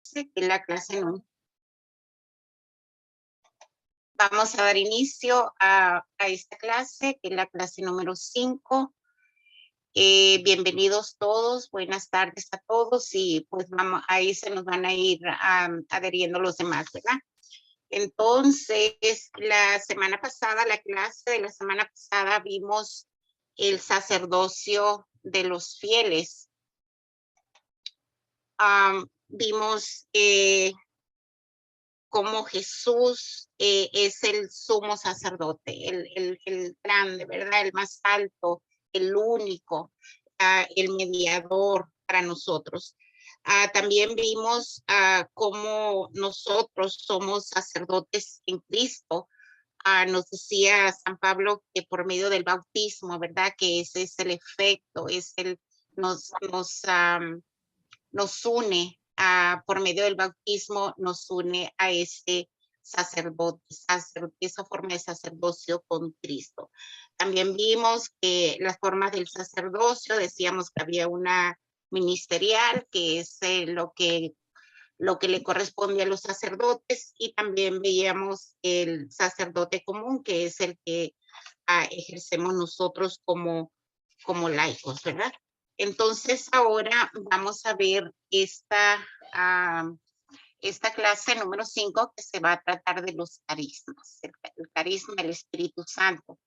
que es la clase número. Vamos a dar inicio a esta clase, que es la clase número 5. Bienvenidos todos, buenas tardes a todos y pues vamos, ahí se nos van a ir adheriendo los demás, ¿verdad? Entonces, la clase de la semana pasada vimos el sacerdocio de los fieles. Vimos cómo Jesús es el sumo sacerdote, el grande, ¿verdad? El más alto, el único, el mediador para nosotros. También vimos cómo nosotros somos sacerdotes en Cristo. Nos decía San Pablo que por medio del bautismo, ¿verdad? Que ese es el efecto, nos une, por medio del bautismo, nos une a este sacerdote, esa forma de sacerdocio con Cristo. También vimos que las formas del sacerdocio, decíamos que había una ministerial, que es lo que le corresponde a los sacerdotes, y también veíamos el sacerdote común, que es el que ejercemos nosotros como laicos, ¿verdad? Entonces ahora vamos a ver esta clase número 5, que se va a tratar de los carismas, el carisma del Espíritu Santo.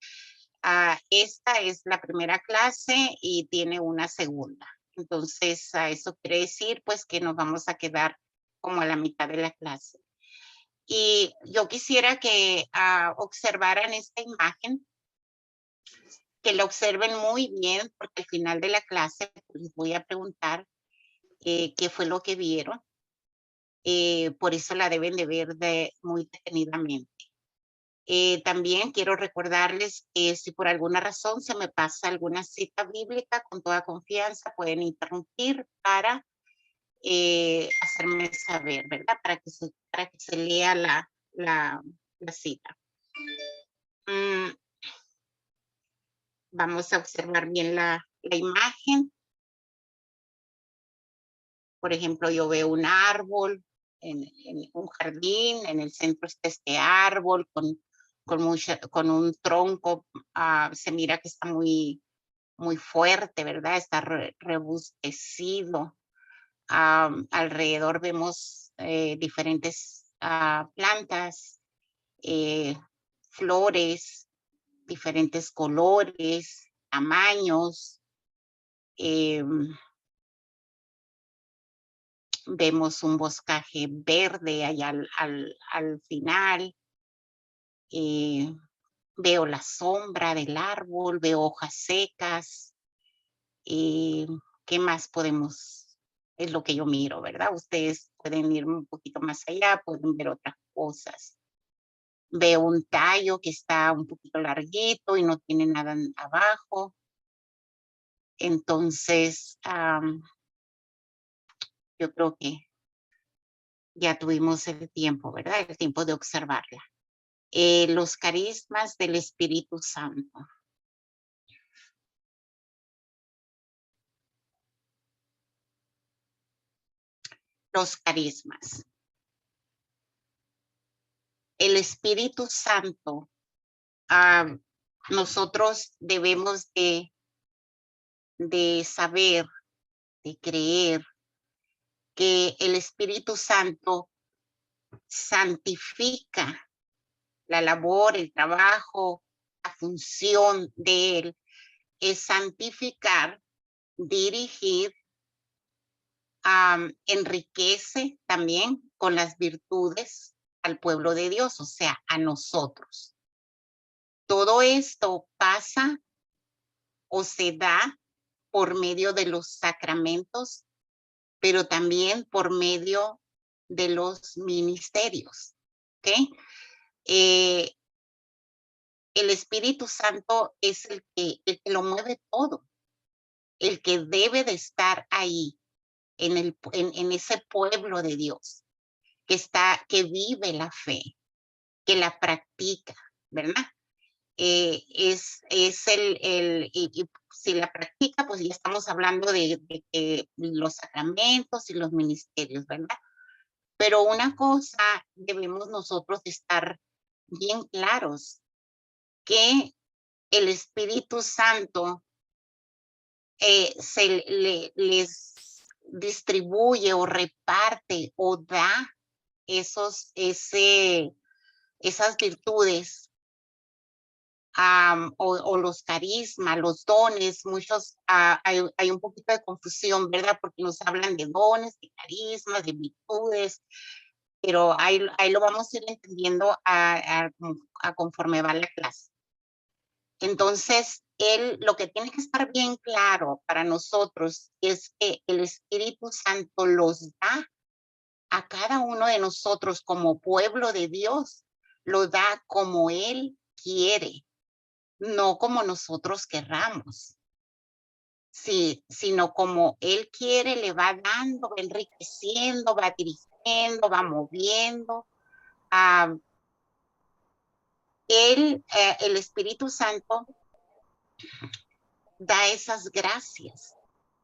Esta es la primera clase y tiene una segunda. Entonces, eso quiere decir pues que nos vamos a quedar como a la mitad de la clase. Y yo quisiera que observaran esta imagen, que la observen muy bien, porque al final de la clase les voy a preguntar qué fue lo que vieron. Por eso la deben de ver muy detenidamente. También quiero recordarles que si por alguna razón se me pasa alguna cita bíblica, con toda confianza pueden interrumpir para hacerme saber, ¿verdad? Para que se lea la cita. Vamos a observar bien la imagen. Por ejemplo, yo veo un árbol en un jardín, en el centro está este árbol con un tronco, se mira que está muy, muy fuerte, ¿verdad? Está rebustecido. Alrededor vemos diferentes plantas, flores, diferentes colores, tamaños. Vemos un boscaje verde allá al final. Veo la sombra del árbol, veo hojas secas. ¿Qué más es lo que yo miro, ¿verdad? Ustedes pueden ir un poquito más allá, pueden ver otras cosas. Veo un tallo que está un poquito larguito y no tiene nada abajo. Entonces, yo creo que ya tuvimos el tiempo, ¿verdad? El tiempo de observarla. Los carismas del Espíritu Santo. Los carismas. El Espíritu Santo, nosotros debemos de saber, de creer que el Espíritu Santo santifica la labor, el trabajo, la función de él, es santificar, dirigir, enriquece también con las virtudes al pueblo de Dios, o sea, a nosotros. Todo esto pasa o se da por medio de los sacramentos, pero también por medio de los ministerios. ¿Okay? El Espíritu Santo es el que lo mueve todo, el que debe de estar ahí en ese pueblo de Dios, que vive la fe, que la practica, ¿verdad? Y si la practica, pues ya estamos hablando de los sacramentos y los ministerios, ¿verdad? Pero una cosa debemos nosotros estar bien claros, que el Espíritu Santo les distribuye o reparte o da esas virtudes o los carismas, los dones. Muchos, hay un poquito de confusión, ¿verdad? Porque nos hablan de dones, de carismas, de virtudes, pero ahí lo vamos a ir entendiendo a conforme va la clase. Entonces, lo que tiene que estar bien claro para nosotros es que el Espíritu Santo los da a cada uno de nosotros como pueblo de Dios, lo da como Él quiere, no como nosotros querramos, sí, sino como Él quiere, le va dando, va enriqueciendo, va dirigiendo, va moviendo. El Espíritu Santo da esas gracias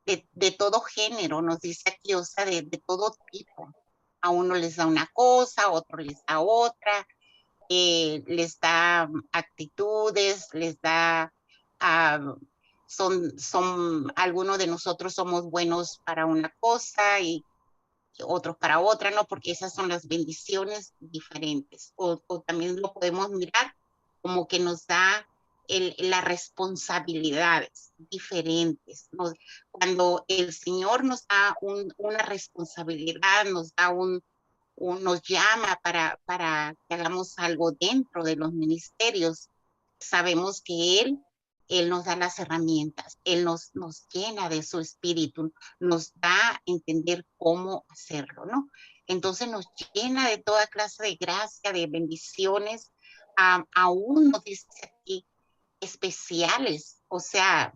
de todo género, nos dice aquí, o sea, de todo tipo. A uno les da una cosa, a otro les da otra, les da actitudes, les da, algunos de nosotros somos buenos para una cosa y otros para otra, ¿no? Porque esas son las bendiciones diferentes. O también lo podemos mirar como que nos da las responsabilidades diferentes, ¿no? Cuando el Señor nos da una responsabilidad, nos da nos llama para que hagamos algo dentro de los ministerios, sabemos que Él nos da las herramientas, Él nos llena de su espíritu, nos da a entender cómo hacerlo, ¿no? Entonces nos llena de toda clase de gracia, de bendiciones, aún nos dice aquí especiales, o sea,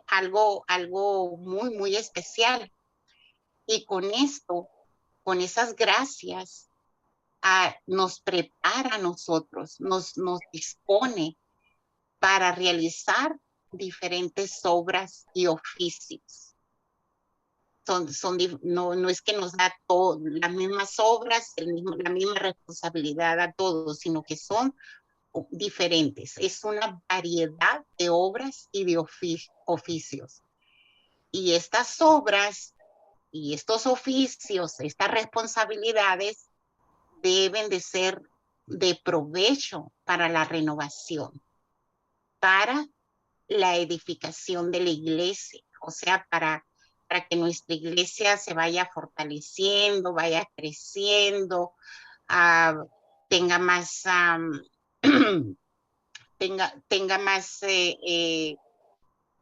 algo muy, muy especial. Y con esto, con esas gracias, nos prepara a nosotros, nos dispone para realizar diferentes obras y oficios. No es que nos da las mismas obras, la misma responsabilidad a todos, sino que son diferentes. Es una variedad de obras y de oficios. Y estas obras y estos oficios, estas responsabilidades deben de ser de provecho para la renovación, para la edificación de la iglesia, o sea, para que nuestra iglesia se vaya fortaleciendo, vaya creciendo, tenga más, tenga más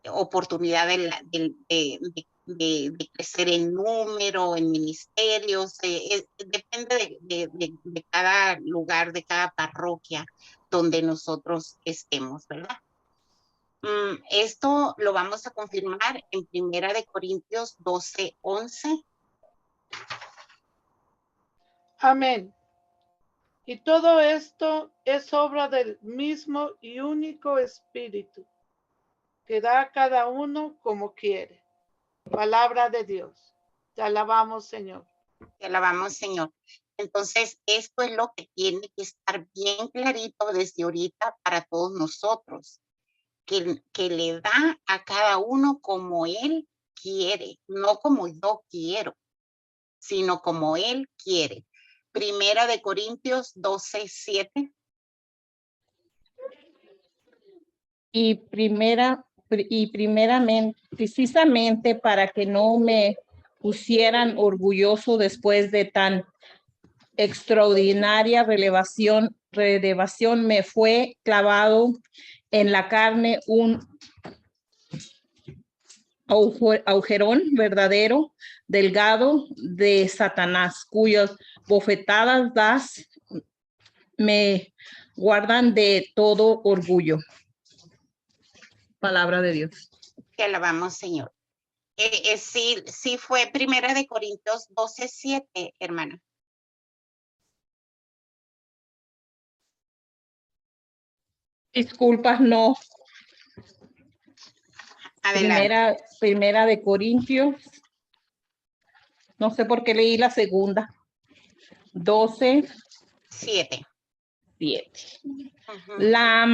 oportunidad de crecer en número, en ministerios, depende de cada lugar, de cada parroquia donde nosotros estemos, ¿verdad? Esto lo vamos a confirmar en Primera de Corintios 12:11. Amén. Y todo esto es obra del mismo y único Espíritu, que da a cada uno como quiere. Palabra de Dios. Te alabamos, Señor. Te alabamos, Señor. Entonces, esto es lo que tiene que estar bien clarito desde ahorita para todos nosotros, que le da a cada uno como Él quiere, no como yo quiero, sino como Él quiere. Primera de Corintios 12:7. Y primeramente, precisamente para que no me pusieran orgulloso después de tan extraordinaria revelación, me fue clavado en la carne un agujerón verdadero, delgado de Satanás, cuyas bofetadas me guardan de todo orgullo. Palabra de Dios. Te alabamos, Señor. Sí fue Primera de Corintios 12:7, hermana. Disculpas, no. Adelante. Primera de Corintios. No sé por qué leí la segunda. 12, 7. 7. Ujú. La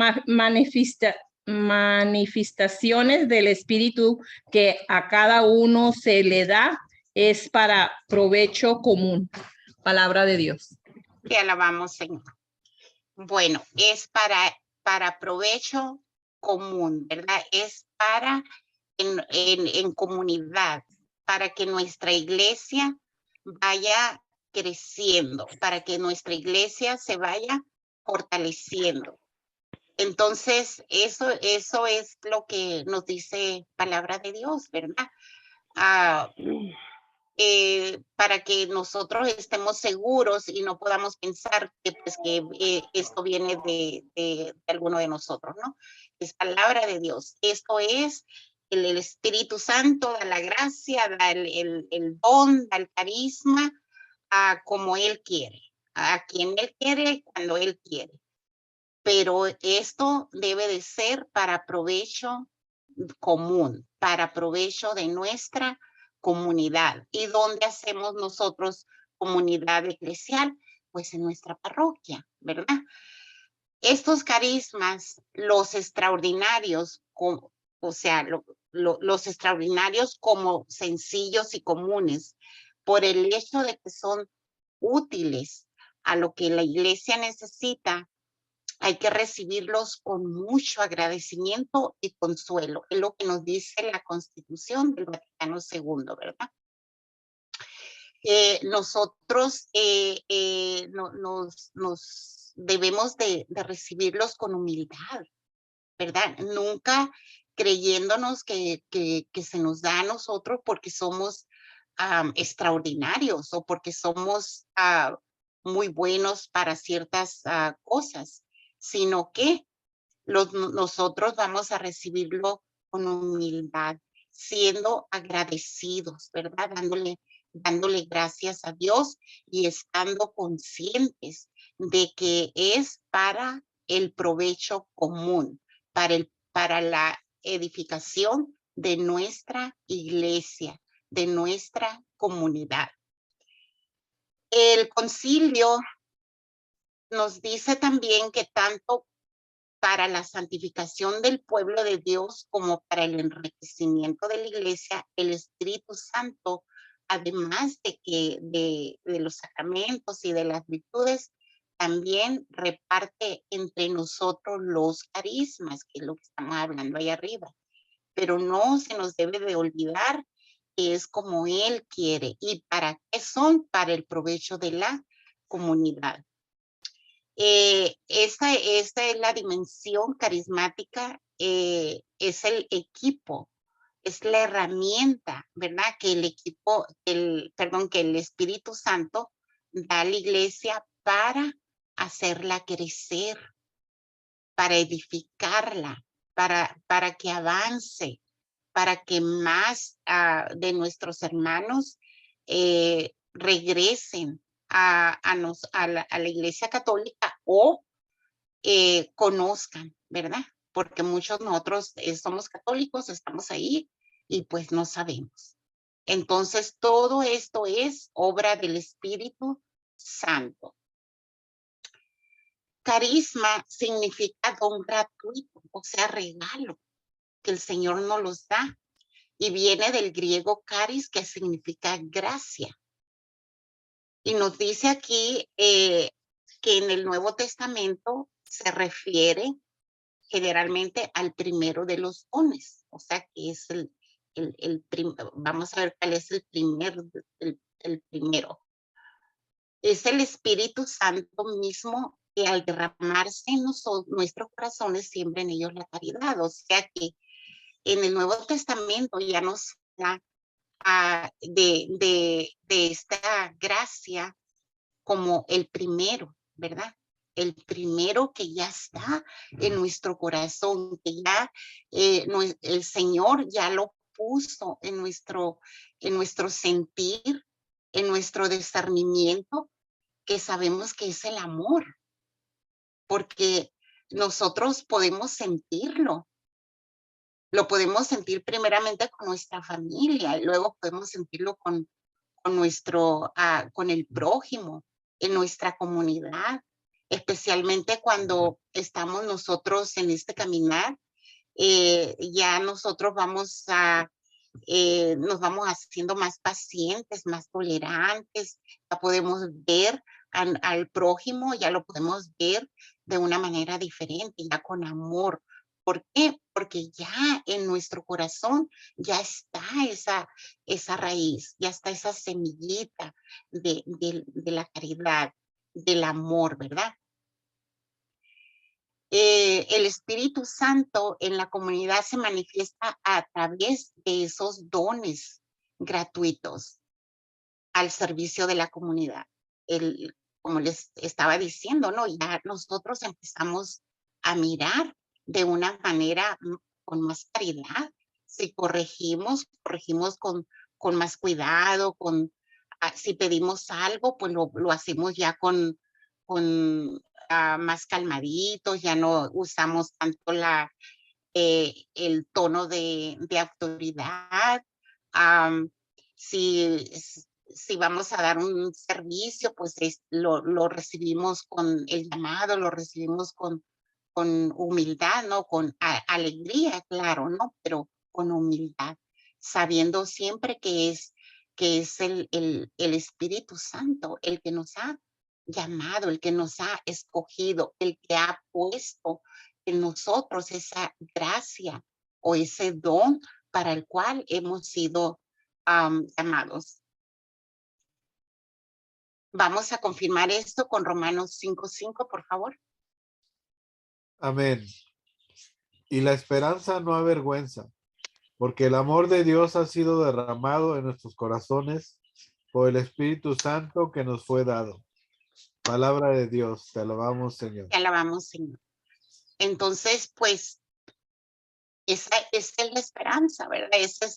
manifestaciones del Espíritu que a cada uno se le da es para provecho común. Palabra de Dios. Te alabamos, Señor. Bueno, es para provecho común, ¿verdad? Es para en comunidad, para que nuestra iglesia vaya creciendo, para que nuestra iglesia se vaya fortaleciendo. Entonces, eso es lo que nos dice palabra de Dios, ¿verdad? Para que nosotros estemos seguros y no podamos pensar que, pues, que esto viene de alguno de nosotros, ¿no? Es palabra de Dios. Esto es el Espíritu Santo, da la gracia, da el don, da el carisma, como Él quiere, a quien Él quiere, cuando Él quiere. Pero esto debe de ser para provecho común, para provecho de nuestra comunidad. ¿Y dónde hacemos nosotros comunidad eclesial? Pues en nuestra parroquia, ¿verdad? Estos carismas, los extraordinarios, o sea, los extraordinarios como sencillos y comunes, por el hecho de que son útiles a lo que la iglesia necesita, hay que recibirlos con mucho agradecimiento y consuelo. Es lo que nos dice la Constitución del Vaticano II, ¿verdad? Nosotros nos debemos de recibirlos con humildad, ¿verdad? Nunca creyéndonos que se nos da a nosotros porque somos extraordinarios o porque somos muy buenos para ciertas cosas, sino que nosotros vamos a recibirlo con humildad, siendo agradecidos, ¿verdad? Dándole gracias a Dios y estando conscientes de que es para el provecho común, para la edificación de nuestra iglesia, de nuestra comunidad. El concilio nos dice también que tanto para la santificación del pueblo de Dios como para el enriquecimiento de la iglesia, el Espíritu Santo, además de los sacramentos y de las virtudes, también reparte entre nosotros los carismas, que es lo que estamos hablando ahí arriba. Pero no se nos debe de olvidar que es como Él quiere. ¿Y para qué son? Para el provecho de la comunidad. Esta es la dimensión carismática, es el equipo, es la herramienta, ¿verdad? Que que el Espíritu Santo da a la iglesia para hacerla crecer, para edificarla, para que avance, para que más de nuestros hermanos regresen a la Iglesia Católica o conozcan, ¿verdad? Porque muchos nosotros somos católicos, estamos ahí y pues no sabemos. Entonces, todo esto es obra del Espíritu Santo. Carisma significa don gratuito, o sea, regalo que el Señor nos los da. Y viene del griego caris, que significa gracia. Y nos dice aquí que en el Nuevo Testamento se refiere generalmente al primero de los dones. O sea, que es vamos a ver cuál es el primero. Es el Espíritu Santo mismo que al derramarse en nuestros corazones siembra en ellos la caridad. O sea que en el Nuevo Testamento ya nos da de esta gracia como el primero, ¿verdad? El primero que ya está en nuestro corazón, que ya el Señor ya lo puso en nuestro sentir, en nuestro discernimiento, que sabemos que es el amor, porque nosotros podemos sentirlo. Lo podemos sentir primeramente con nuestra familia y luego podemos sentirlo con el prójimo en nuestra comunidad, especialmente cuando estamos nosotros en este caminar. Ya nosotros nos vamos haciendo más pacientes, más tolerantes, ya podemos ver al prójimo, ya lo podemos ver de una manera diferente, ya con amor. ¿Por qué? Porque ya en nuestro corazón ya está esa raíz, ya está esa semillita de la caridad, del amor, ¿verdad? El Espíritu Santo en la comunidad se manifiesta a través de esos dones gratuitos al servicio de la comunidad. Como les estaba diciendo, ¿no? Ya nosotros empezamos a mirar de una manera con más caridad. Si corregimos con más cuidado, si pedimos algo, pues lo hacemos ya con más calmaditos, ya no usamos tanto el tono de autoridad. Si vamos a dar un servicio, pues lo recibimos con el llamado, lo recibimos con humildad, ¿no? Con alegría, claro, ¿no? Pero con humildad, sabiendo siempre que es el Espíritu Santo el que nos ha llamado, el que nos ha escogido, el que ha puesto en nosotros esa gracia o ese don para el cual hemos sido llamados. Vamos a confirmar esto con Romanos 5:5, por favor. Amén. Y la esperanza no avergüenza, porque el amor de Dios ha sido derramado en nuestros corazones por el Espíritu Santo que nos fue dado. Palabra de Dios, te alabamos, Señor. Te alabamos, Señor. Entonces, pues, esa es la esperanza, ¿verdad? Esa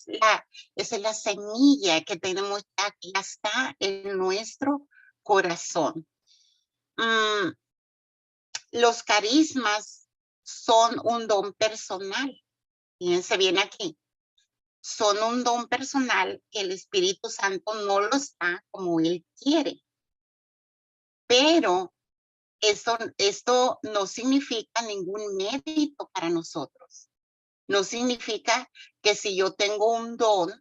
es la semilla que tenemos ya está en nuestro corazón. Los carismas son un don personal. Fíjense bien aquí. Son un don personal que el Espíritu Santo no los da como Él quiere. Pero esto no significa ningún mérito para nosotros. No significa que si yo tengo un don,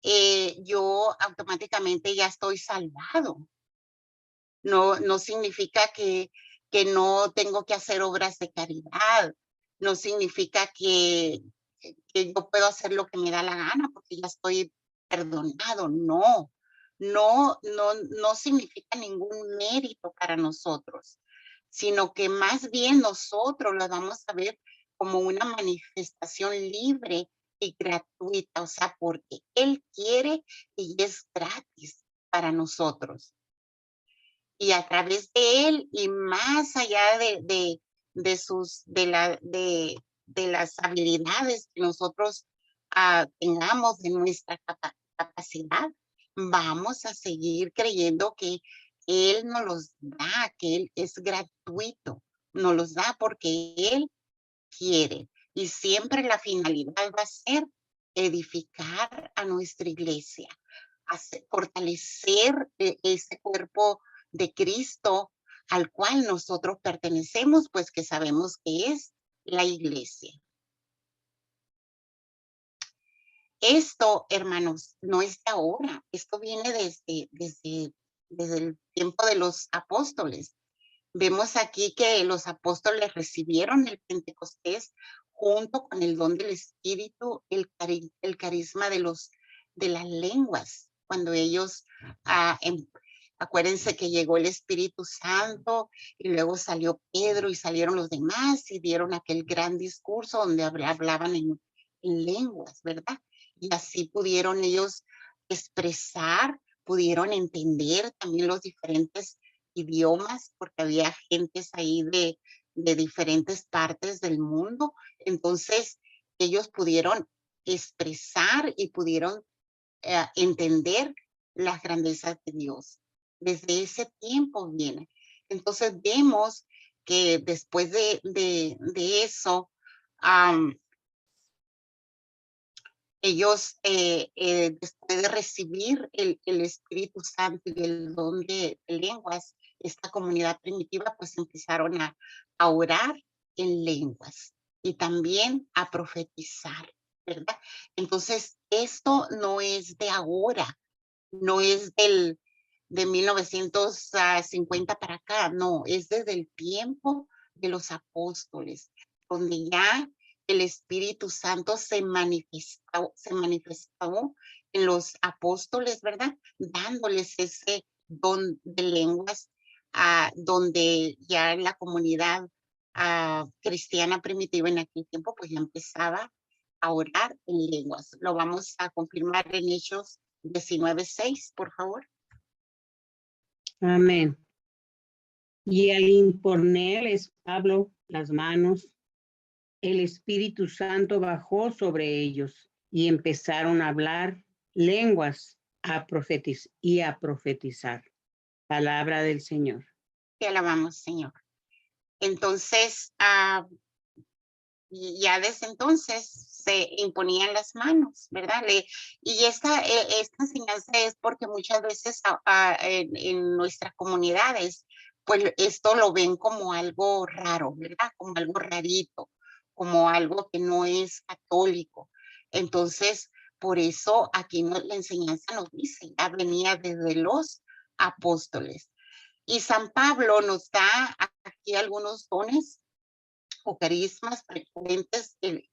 yo automáticamente ya estoy salvado. No significa que no tengo que hacer obras de caridad. No significa que yo puedo hacer lo que me da la gana porque ya estoy perdonado. No significa ningún mérito para nosotros, sino que más bien nosotros lo vamos a ver como una manifestación libre y gratuita, o sea, porque Él quiere y es gratis para nosotros. Y a través de Él y más allá de las habilidades que nosotros tengamos de nuestra capacidad, vamos a seguir creyendo que Él nos los da, que Él es gratuito, nos los da porque Él quiere. Y siempre la finalidad va a ser edificar a nuestra iglesia, fortalecer ese cuerpo de Cristo al cual nosotros pertenecemos, pues que sabemos que es la iglesia. Esto, hermanos, no es de ahora, esto viene desde el tiempo de los apóstoles. Vemos aquí que los apóstoles recibieron el Pentecostés junto con el don del Espíritu, el carisma de las lenguas, cuando ellos acuérdense que llegó el Espíritu Santo y luego salió Pedro y salieron los demás y dieron aquel gran discurso donde hablaban en lenguas, ¿verdad? Y así pudieron ellos expresar, pudieron entender también los diferentes idiomas, porque había gentes ahí de diferentes partes del mundo. Entonces, ellos pudieron expresar y pudieron entender las grandezas de Dios. Desde ese tiempo viene. Entonces, vemos que después de eso, Ellos, después de recibir el Espíritu Santo y el don de lenguas, esta comunidad primitiva, pues empezaron a orar en lenguas y también a profetizar, ¿verdad? Entonces, esto no es de ahora, no es de 1950 para acá, no, es desde el tiempo de los apóstoles, donde ya el Espíritu Santo se manifestó en los apóstoles, ¿verdad? Dándoles ese don de lenguas, donde ya la comunidad cristiana primitiva en aquel tiempo, pues ya empezaba a orar en lenguas. Lo vamos a confirmar en Hechos 19:6, por favor. Amén. Y al imponerles Pablo las manos, el Espíritu Santo bajó sobre ellos y empezaron a hablar lenguas y a profetizar. Palabra del Señor. Te alabamos, Señor. Entonces, y ya desde entonces se imponían las manos, ¿verdad? Y esta enseñanza es porque muchas veces en nuestras comunidades, pues esto lo ven como algo raro, ¿verdad? Como algo rarito, como algo que no es católico. Entonces, por eso aquí la enseñanza nos dice, ya venía desde los apóstoles. Y San Pablo nos da aquí algunos dones o carismas frecuentes que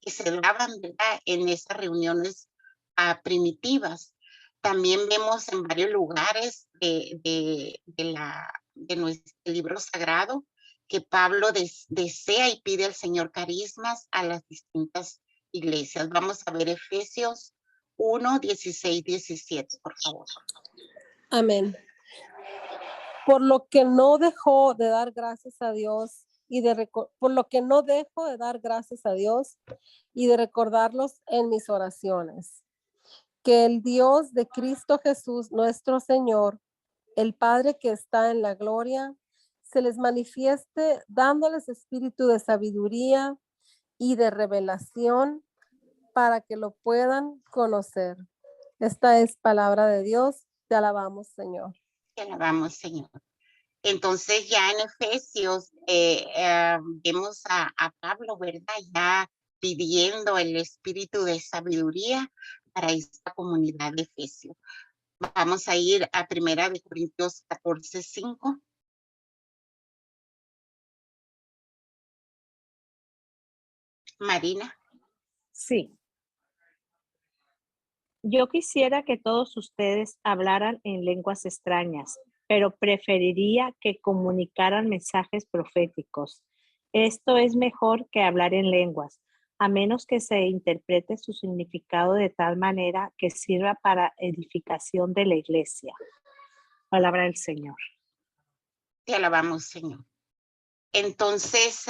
se daban, ¿verdad? En esas reuniones primitivas. También vemos en varios lugares de nuestro libro sagrado que Pablo desea y pide al Señor carismas a las distintas iglesias. Vamos a ver Efesios 1, 16, 17, por favor. Amén. Por lo que no dejó de dar gracias a Dios por lo que no dejo de dar gracias a Dios y de recordarlos en mis oraciones. Que el Dios de Cristo Jesús, nuestro Señor, el Padre que está en la gloria, se les manifieste dándoles espíritu de sabiduría y de revelación para que lo puedan conocer. Esta es palabra de Dios. Te alabamos, Señor. Te alabamos, Señor. Entonces ya en Efesios vemos a Pablo, ¿verdad? Ya pidiendo el espíritu de sabiduría para esta comunidad de Efesios. Vamos a ir a 1 Corintios 14:5. Marina. Sí. Yo quisiera que todos ustedes hablaran en lenguas extrañas, pero preferiría que comunicaran mensajes proféticos. Esto es mejor que hablar en lenguas, a menos que se interprete su significado de tal manera que sirva para edificación de la iglesia. Palabra del Señor. Te alabamos, Señor. Entonces,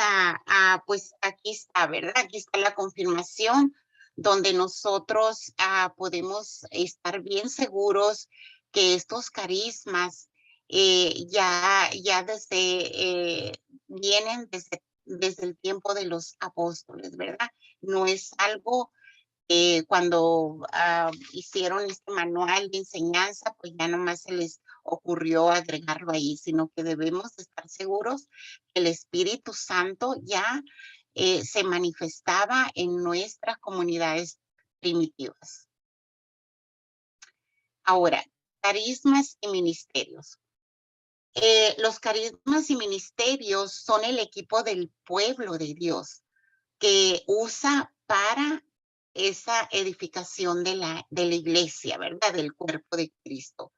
pues aquí está, ¿verdad? Aquí está la confirmación donde nosotros podemos estar bien seguros que estos carismas ya vienen desde el tiempo de los apóstoles, ¿verdad? No es algo cuando hicieron este manual de enseñanza, pues ya nomás se les ocurrió agregarlo ahí, sino que debemos estar seguros que el Espíritu Santo ya se manifestaba en nuestras comunidades primitivas. Ahora, carismas y ministerios. Los carismas y ministerios son el equipo del pueblo de Dios que usa para esa edificación de la iglesia, ¿verdad? Del cuerpo de Cristo.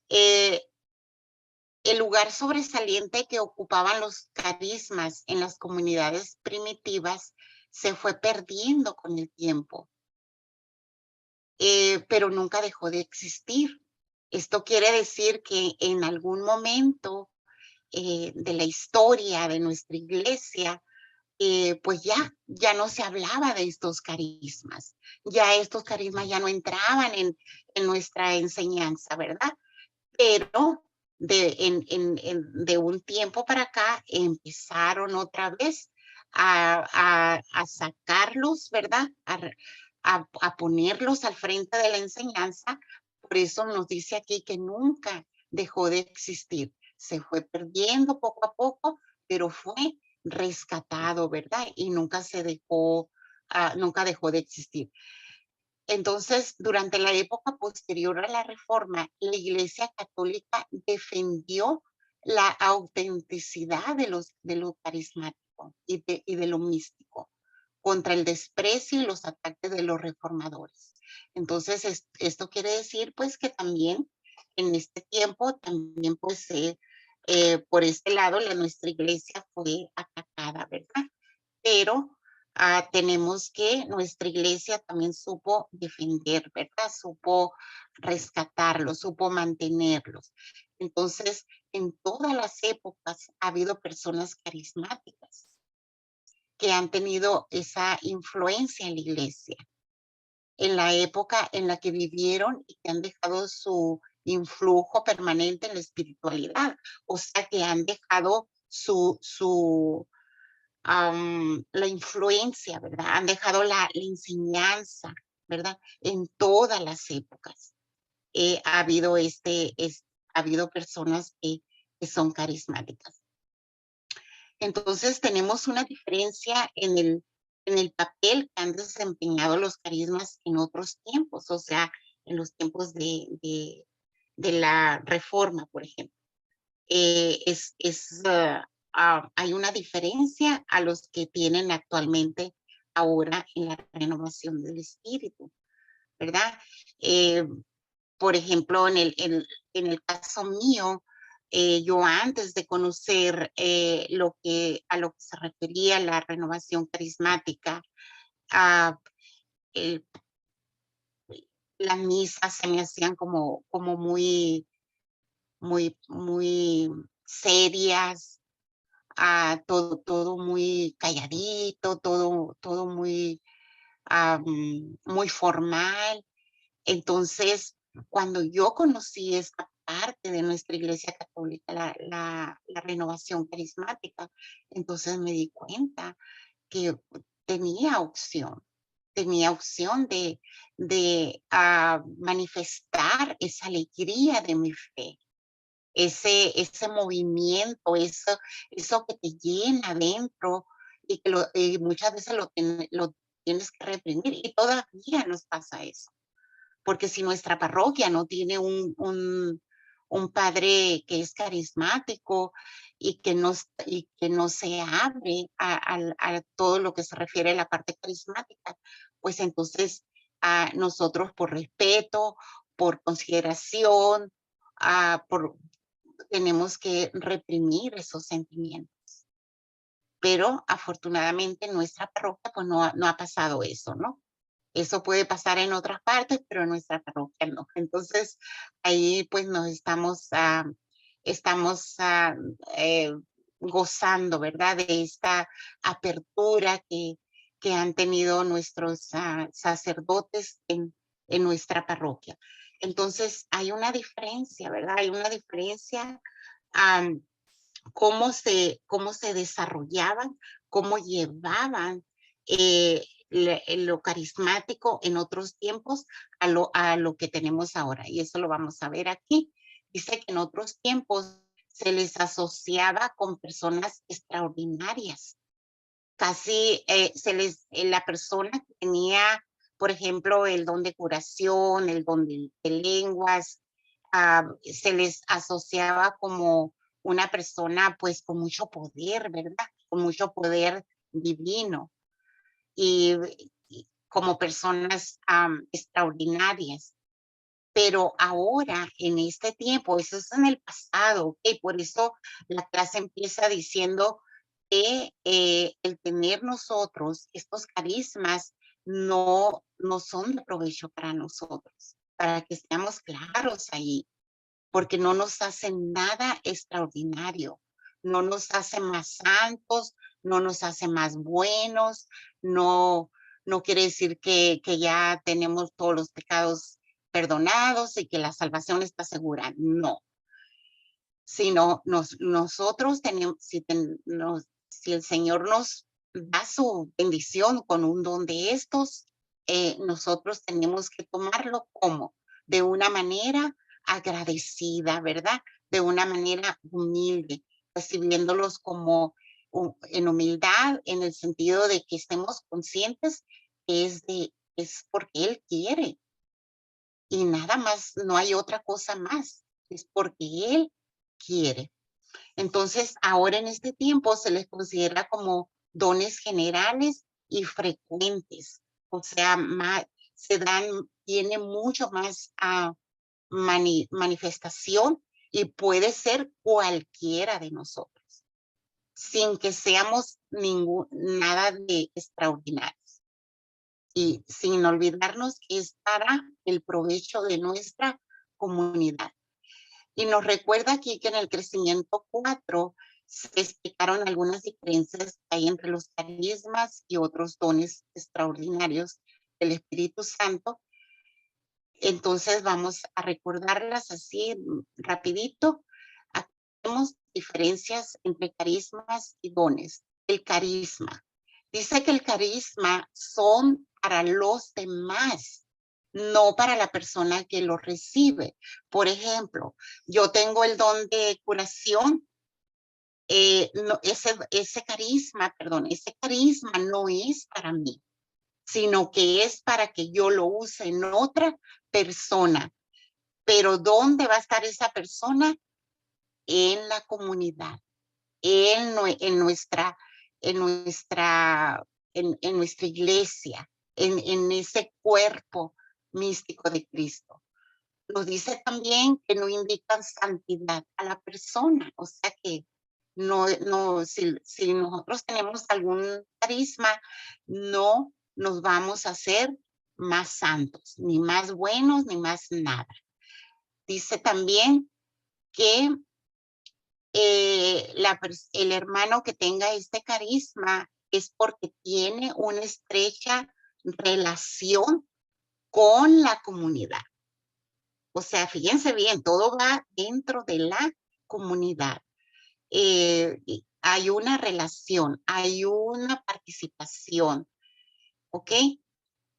El lugar sobresaliente que ocupaban los carismas en las comunidades primitivas se fue perdiendo con el tiempo, pero nunca dejó de existir. Esto quiere decir que en algún momento de la historia de nuestra iglesia, pues ya no se hablaba de estos carismas, ya estos carismas ya no entraban en nuestra enseñanza, ¿verdad? Pero de un tiempo para acá empezaron otra vez a sacarlos, ¿verdad? A ponerlos al frente de la enseñanza. Por eso nos dice aquí que nunca dejó de existir. Se fue perdiendo poco a poco, pero fue rescatado, ¿verdad? Y nunca se dejó, nunca dejó de existir. Entonces, durante la época posterior a la Reforma, la Iglesia Católica defendió la autenticidad de lo carismático y de lo místico contra el desprecio y los ataques de los reformadores. Entonces, esto quiere decir, pues, que también en este tiempo, también, pues, por este lado, nuestra iglesia fue atacada, ¿verdad? Pero tenemos que nuestra iglesia también supo defender, ¿verdad? Supo rescatarlos, supo mantenerlos. Entonces, en todas las épocas ha habido personas carismáticas que han tenido esa influencia en la iglesia, en la época en la que vivieron y que han dejado su influjo permanente en la espiritualidad, o sea, que han dejado la influencia, ¿verdad? Han dejado la enseñanza, ¿verdad? En todas las épocas. Ha habido personas que son carismáticas. Entonces tenemos una diferencia en el papel que han desempeñado los carismas en otros tiempos, o sea, en los tiempos de la Reforma, por ejemplo. Hay una diferencia a los que tienen actualmente ahora en la renovación del espíritu, ¿verdad? Por ejemplo, en el caso mío, yo antes de conocer a lo que se refería la renovación carismática, las misas se me hacían como muy, muy, muy serias, todo muy calladito, todo muy, muy formal. Entonces, cuando yo conocí esta parte de nuestra iglesia católica, la renovación carismática, entonces me di cuenta que tenía opción de manifestar esa alegría de mi fe, ese movimiento, eso que te llena dentro y que muchas veces lo tienes que reprimir, y todavía nos pasa eso. Porque si nuestra parroquia no tiene un padre que es carismático y que no se abre a todo lo que se refiere a la parte carismática, pues entonces nosotros por respeto, por consideración, tenemos que reprimir esos sentimientos. Pero afortunadamente en nuestra parroquia pues no ha pasado eso, ¿no? Eso puede pasar en otras partes, pero en nuestra parroquia no. Entonces, ahí pues nos estamos gozando, ¿verdad? De esta apertura que han tenido nuestros sacerdotes en nuestra parroquia. Entonces, hay una diferencia, ¿verdad? Hay una diferencia cómo se desarrollaban, cómo llevaban lo carismático en otros tiempos a lo que tenemos ahora. Y eso lo vamos a ver aquí. Dice que en otros tiempos se les asociaba con personas extraordinarias. Casi la persona que tenía, por ejemplo, el don de curación, el don de lenguas, se les asociaba como una persona pues con mucho poder, ¿verdad? Con mucho poder divino y como personas extraordinarias. Pero ahora, en este tiempo, eso es en el pasado, ¿ok? Por eso la clase empieza diciendo que el tener nosotros estos carismas no son de provecho para nosotros, para que estemos claros ahí, porque no nos hacen nada extraordinario, no nos hace más santos, no nos hace más buenos, no quiere decir que ya tenemos todos los pecados perdonados y que la salvación está segura, no. Sino nosotros tenemos, si el Señor nos da su bendición con un don de estos, nosotros tenemos que tomarlo como de una manera agradecida, ¿verdad? De una manera humilde, recibiéndolos como en humildad, en el sentido de que estemos conscientes que es porque Él quiere. Y nada más, no hay otra cosa más, es porque Él quiere. Entonces, ahora en este tiempo se les considera como dones generales y frecuentes, o sea, tiene mucho más manifestación y puede ser cualquiera de nosotros, sin que seamos nada de extraordinarios. Y sin olvidarnos que es para el provecho de nuestra comunidad. Y nos recuerda aquí que en el crecimiento 4 se explicaron algunas diferencias que hay entre los carismas y otros dones extraordinarios del Espíritu Santo. Entonces vamos a recordarlas así rapidito. Aquí tenemos diferencias entre carismas y dones. El carisma. Dice que el carisma son para los demás, no para la persona que lo recibe. Por ejemplo, yo tengo el don de curación, ese carisma no es para mí, sino que es para que yo lo use en otra persona. Pero ¿dónde va a estar esa persona? En la comunidad, en nuestra iglesia, en ese cuerpo místico de Cristo. Nos dice también que no indican santidad a la persona, o sea que si nosotros tenemos algún carisma, no nos vamos a hacer más santos, ni más buenos, ni más nada. Dice también que el hermano que tenga este carisma es porque tiene una estrecha relación con la comunidad. O sea, fíjense bien, todo va dentro de la comunidad. Hay una relación, hay una participación, ¿ok?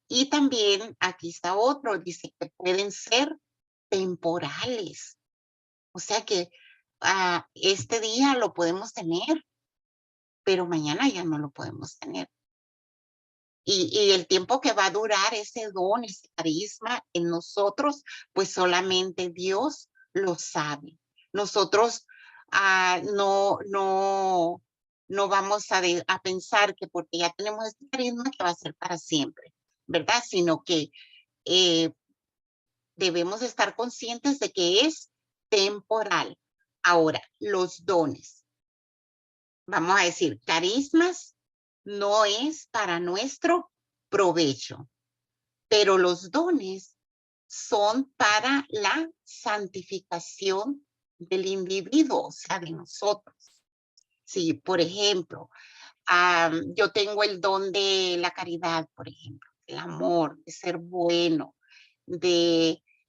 Y también aquí está otro, dice que pueden ser temporales. O sea que este día lo podemos tener, pero mañana ya no lo podemos tener. Y el tiempo que va a durar ese don, ese carisma en nosotros, pues solamente Dios lo sabe. Nosotros no vamos a pensar que porque ya tenemos este carisma que va a ser para siempre, ¿verdad? Sino que debemos estar conscientes de que es temporal. Ahora, los dones. Vamos a decir, carismas no es para nuestro provecho, pero los dones son para la santificación del individuo, o sea, de nosotros. Si, por ejemplo, yo tengo el don de la caridad, por ejemplo, el amor, de ser bueno,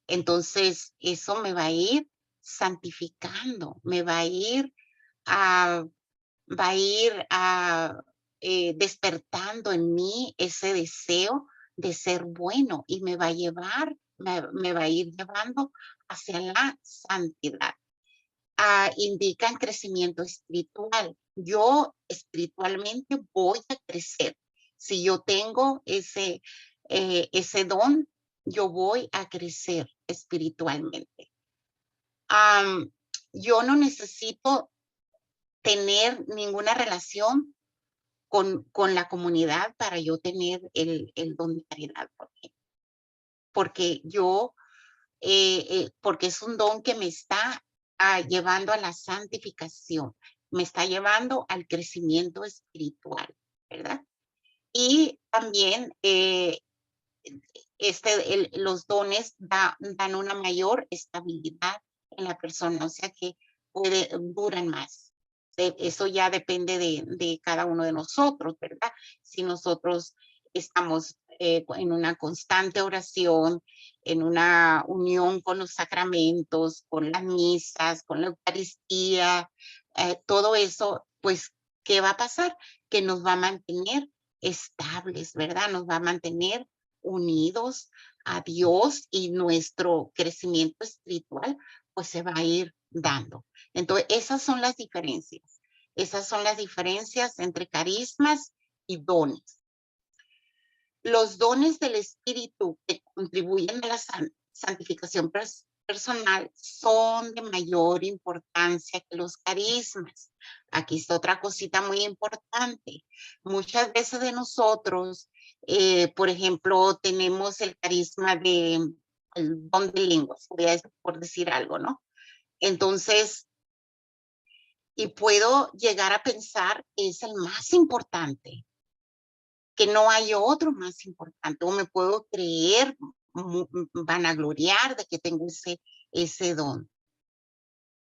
entonces eso me va a ir santificando, me va a ir despertando en mí ese deseo de ser bueno y me va a ir llevando hacia la santidad. Indican crecimiento espiritual. Yo espiritualmente voy a crecer. Si yo tengo ese don, yo voy a crecer espiritualmente. Yo no necesito tener ninguna relación con la comunidad para yo tener el don de caridad. Porque es un don que me está llevando a la santificación, me está llevando al crecimiento espiritual, ¿verdad? Y también los dones dan una mayor estabilidad en la persona, o sea que duran más. Eso ya depende de cada uno de nosotros, ¿verdad? Si nosotros estamos en una constante oración, en una unión con los sacramentos, con las misas, con la Eucaristía, todo eso, pues, ¿qué va a pasar? que nos va a mantener estables, ¿verdad? Nos va a mantener unidos a Dios y nuestro crecimiento espiritual pues se va a ir dando. Entonces, esas son las diferencias. Esas son las diferencias entre carismas y dones. Los dones del Espíritu que contribuyen a la santificación personal son de mayor importancia que los carismas. Aquí está otra cosita muy importante. Muchas veces de nosotros, por ejemplo, tenemos el carisma de el don de lenguas, voy a decir, por decir algo, ¿no? Entonces, y puedo llegar a pensar que es el más importante, que no hay otro más importante, o me puedo creer, vanagloriar de que tengo ese don.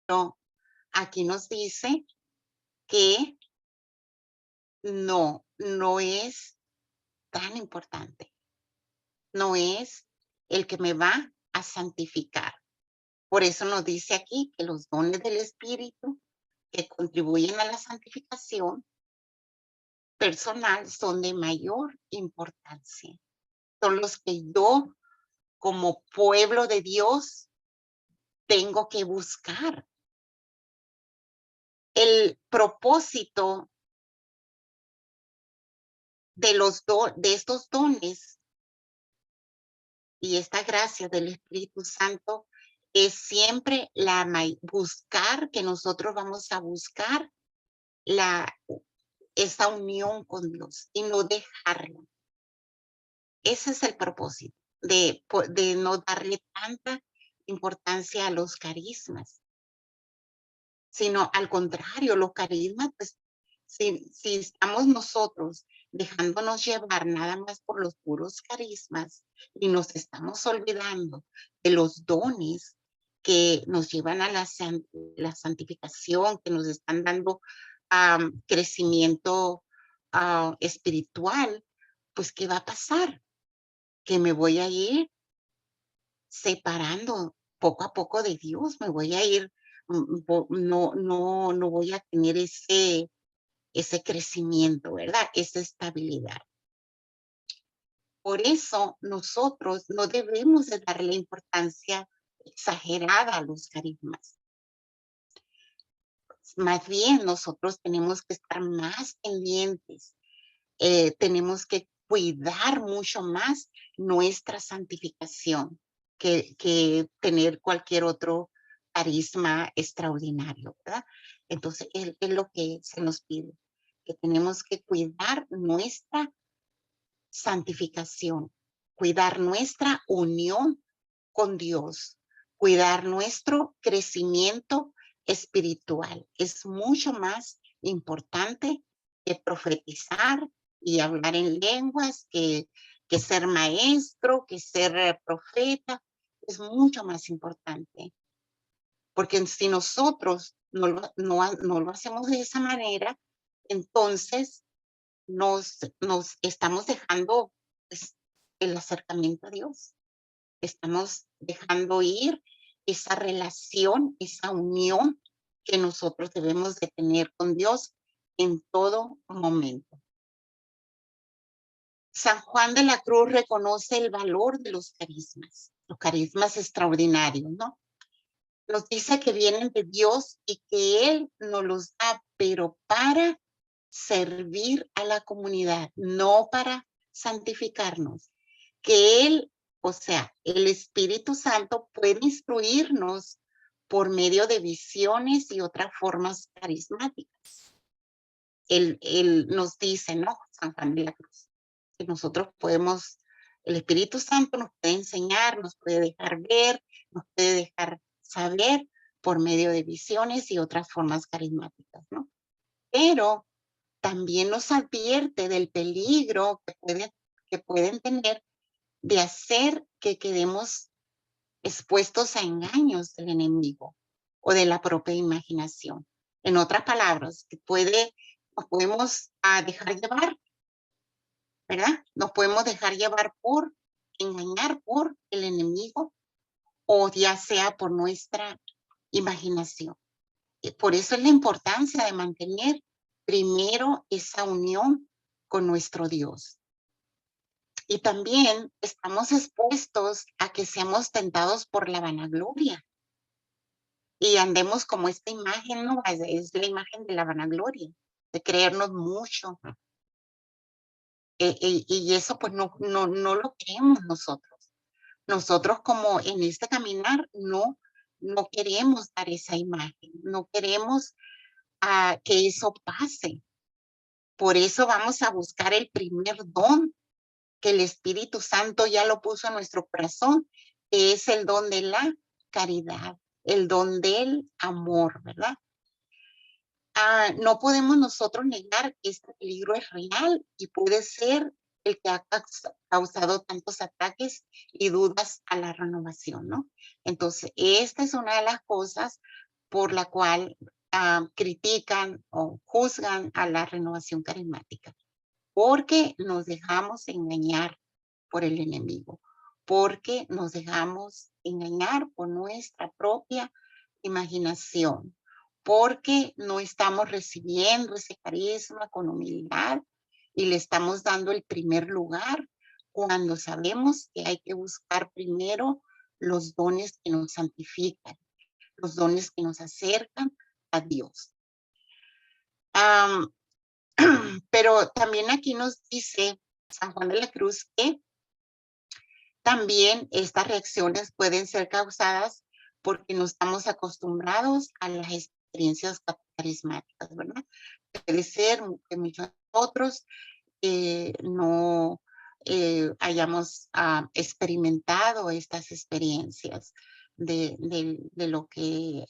Pero aquí nos dice que no es tan importante. No es el que me va a santificar. Por eso nos dice aquí que los dones del Espíritu que contribuyen a la santificación personal son de mayor importancia. Son los que yo, como pueblo de Dios, tengo que buscar. El propósito de estos dones y esta gracia del Espíritu Santo es siempre buscar, que nosotros vamos a buscar esa unión con Dios y no dejarla. Ese es el propósito, de no darle tanta importancia a los carismas, sino al contrario, los carismas, pues, si estamos nosotros dejándonos llevar nada más por los puros carismas y nos estamos olvidando de los dones que nos llevan a la santificación, que nos están dando crecimiento espiritual, pues ¿qué va a pasar? Que me voy a ir separando poco a poco de Dios, me voy a ir, no voy a tener ese crecimiento, ¿verdad? Esa estabilidad. Por eso nosotros no debemos de darle importancia exagerada a los carismas. Más bien nosotros tenemos que estar más pendientes, tenemos que cuidar mucho más nuestra santificación que tener cualquier otro carisma extraordinario, ¿verdad? Entonces, es lo que se nos pide, que tenemos que cuidar nuestra santificación, cuidar nuestra unión con Dios, cuidar nuestro crecimiento espiritual. Es mucho más importante que profetizar y hablar en lenguas, que ser maestro, que ser profeta. Es mucho más importante. Porque si nosotros no lo hacemos de esa manera, entonces nos estamos dejando pues, el acercamiento a Dios. Estamos dejando ir esa relación, esa unión que nosotros debemos de tener con Dios en todo momento. San Juan de la Cruz reconoce el valor de los carismas extraordinarios, ¿no? Nos dice que vienen de Dios y que Él nos los da, pero para servir a la comunidad, no para santificarnos. Que Él, o sea, el Espíritu Santo puede instruirnos por medio de visiones y otras formas carismáticas. Él nos dice, ¿no? San Juan de la Cruz, que nosotros podemos, el Espíritu Santo nos puede enseñar, nos puede dejar ver, nos puede dejar saber por medio de visiones y otras formas carismáticas, ¿no? Pero también nos advierte del peligro que pueden tener de hacer que quedemos expuestos a engaños del enemigo o de la propia imaginación. En otras palabras, que nos podemos dejar llevar, ¿verdad? Nos podemos dejar llevar engañar por el enemigo o ya sea por nuestra imaginación. Por eso es la importancia de mantener primero esa unión con nuestro Dios. Y también estamos expuestos a que seamos tentados por la vanagloria y andemos como esta imagen, ¿no? Es la imagen de la vanagloria, de creernos mucho. Y eso pues no lo queremos nosotros. Nosotros como en este caminar no queremos dar esa imagen, no queremos que eso pase. Por eso vamos a buscar el primer don que el Espíritu Santo ya lo puso en nuestro corazón, que es el don de la caridad, el don del amor, ¿verdad? No podemos nosotros negar que este peligro es real y puede ser el que ha causado tantos ataques y dudas a la renovación, ¿no? Entonces, esta es una de las cosas por la cual critican o juzgan a la renovación carismática, porque nos dejamos engañar por el enemigo, porque nos dejamos engañar por nuestra propia imaginación, porque no estamos recibiendo ese carisma con humildad y le estamos dando el primer lugar cuando sabemos que hay que buscar primero los dones que nos santifican, los dones que nos acercan a Dios. Pero también aquí nos dice San Juan de la Cruz que también estas reacciones pueden ser causadas porque no estamos acostumbrados a las experiencias carismáticas, ¿verdad? Puede ser que muchos otros no hayamos experimentado estas experiencias de lo que,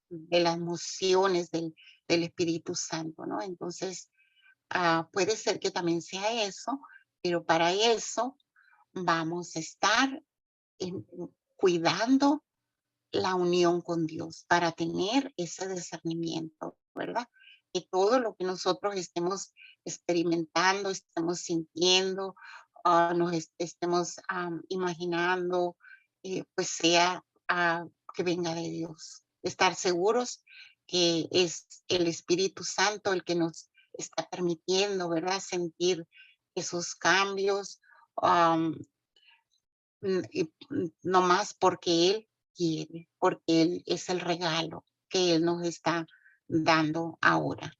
de las emociones del Espíritu Santo, ¿no? Entonces, puede ser que también sea eso, pero para eso vamos a estar cuidando la unión con Dios para tener ese discernimiento, ¿verdad? Que todo lo que nosotros estemos experimentando, estemos sintiendo, nos estemos imaginando, pues sea que venga de Dios. Estar seguros que es el Espíritu Santo el que nos está permitiendo, ¿verdad? Sentir esos cambios, no más porque Él quiere, porque Él es el regalo que Él nos está dando ahora.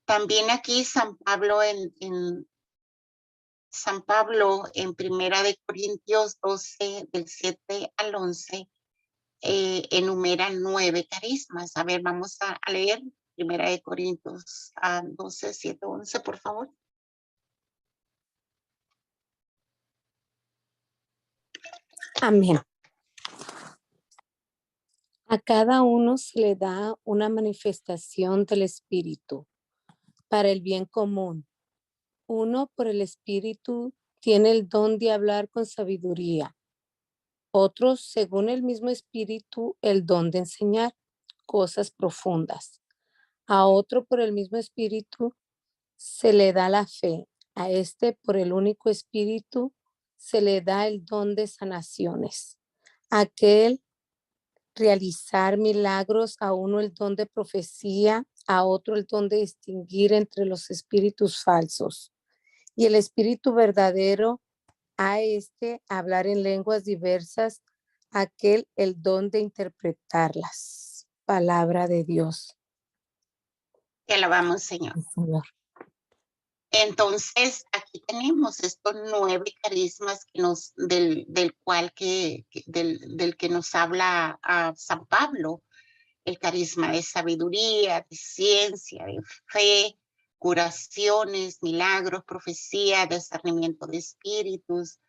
También aquí San Pablo en Primera de Corintios 12, del 7 al 11, enumera 9 carismas. A ver, vamos a leer Primera de Corintios 12, 7, 11, por favor. Amén. A cada uno se le da una manifestación del Espíritu para el bien común. Uno, por el Espíritu, tiene el don de hablar con sabiduría. Otros, según el mismo Espíritu, el don de enseñar cosas profundas. A otro, por el mismo Espíritu, se le da la fe. A este, por el único Espíritu, se le da el don de sanaciones. A aquel, realizar milagros, a uno el don de profecía, a otro el don de distinguir entre los espíritus falsos. Y el espíritu verdadero, a este hablar en lenguas diversas, a aquel el don de interpretarlas. Palabra de Dios. Te alabamos, Señor. Señor. Entonces, aquí tenemos estos 9 carismas que del que nos habla San Pablo. El carisma de sabiduría, de ciencia, de fe, curaciones, milagros, profecía, discernimiento de espíritus,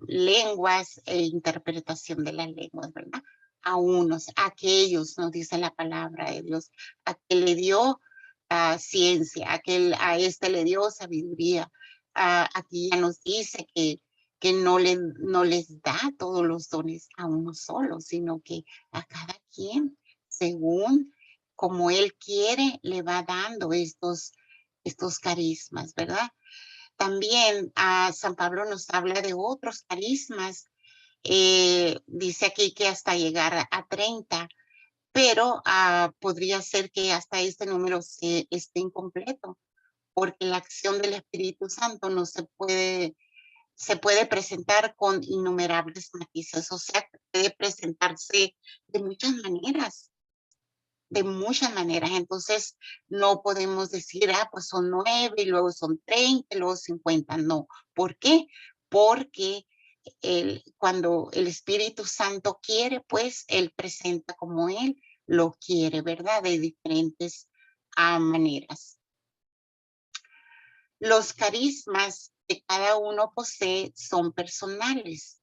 lenguas e interpretación de las lenguas, ¿verdad? A aquellos, nos dice la palabra de Dios, a que le dio ciencia, a este le dio sabiduría. Aquí ya nos dice que no les da todos los dones a uno solo, sino que a cada quien, según como Él quiere, le va dando estos carismas, ¿verdad? También San Pablo nos habla de otros carismas. Dice aquí que hasta llegar a 30, pero podría ser que hasta este número esté incompleto, porque la acción del Espíritu Santo no se puede presentar con innumerables matices, o sea, puede presentarse de muchas maneras. Entonces, no podemos decir, pues son 9 y luego son 30 y luego 50. No. ¿Por qué? Porque cuando el Espíritu Santo quiere, pues Él presenta como Él lo quiere, ¿verdad? De diferentes maneras. Los carismas que cada uno posee son personales.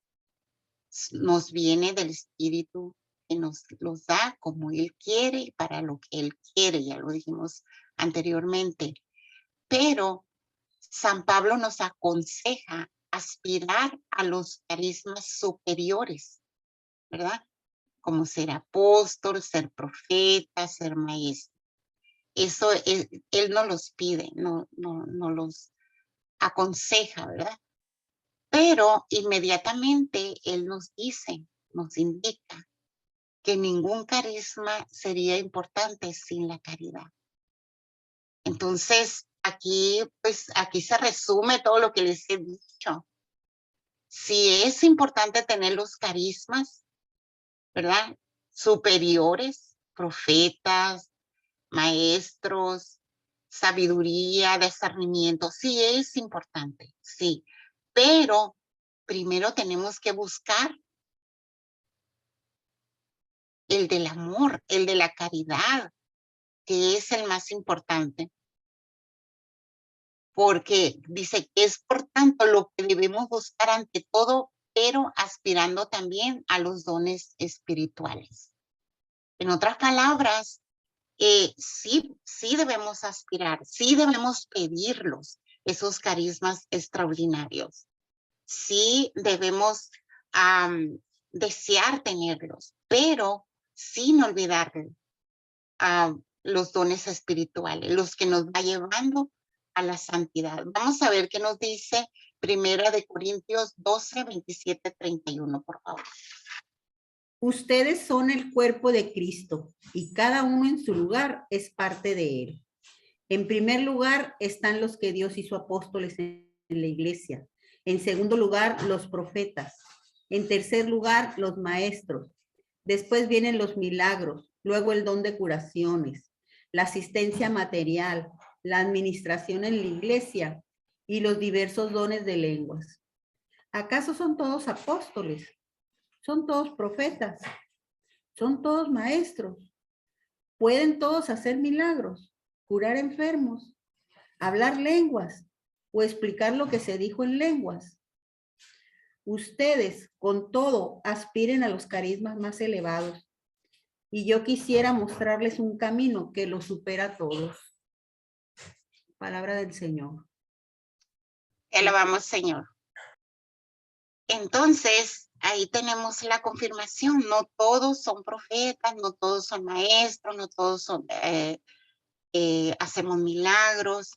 Nos viene del Espíritu que nos los da como Él quiere y para lo que Él quiere, ya lo dijimos anteriormente. Pero San Pablo nos aconseja aspirar a los carismas superiores, ¿verdad? Como ser apóstol, ser profeta, ser maestro. Eso Él no los pide, no los aconseja, ¿verdad? Pero inmediatamente Él nos dice, nos indica que ningún carisma sería importante sin la caridad. Entonces, aquí se resume todo lo que les he dicho. Si es importante tener los carismas, ¿verdad? Superiores, profetas, maestros, sabiduría, discernimiento, sí es importante, sí. Pero primero tenemos que buscar el del amor, el de la caridad, que es el más importante. Porque dice que es por tanto lo que debemos buscar ante todo, pero aspirando también a los dones espirituales. En otras palabras, sí debemos aspirar, sí debemos pedirlos, esos carismas extraordinarios. Sí debemos desear tenerlos, pero sin olvidar los dones espirituales, los que nos va llevando a la santidad. Vamos a ver qué nos dice Primera de Corintios 12, 27, 31, por favor. Ustedes son el cuerpo de Cristo y cada uno en su lugar es parte de él. En primer lugar están los que Dios hizo apóstoles en la iglesia. En segundo lugar, los profetas. En tercer lugar, los maestros. Después vienen los milagros, luego el don de curaciones, la asistencia material, la administración en la iglesia y los diversos dones de lenguas. ¿Acaso son todos apóstoles? ¿Son todos profetas? ¿Son todos maestros? ¿Pueden todos hacer milagros, curar enfermos, hablar lenguas o explicar lo que se dijo en lenguas? Ustedes, con todo, aspiren a los carismas más elevados. Y yo quisiera mostrarles un camino que los supera a todos. Palabra del Señor. Te alabamos, Señor. Entonces, ahí tenemos la confirmación. No todos son profetas, no todos son maestros, no todos son, hacemos milagros.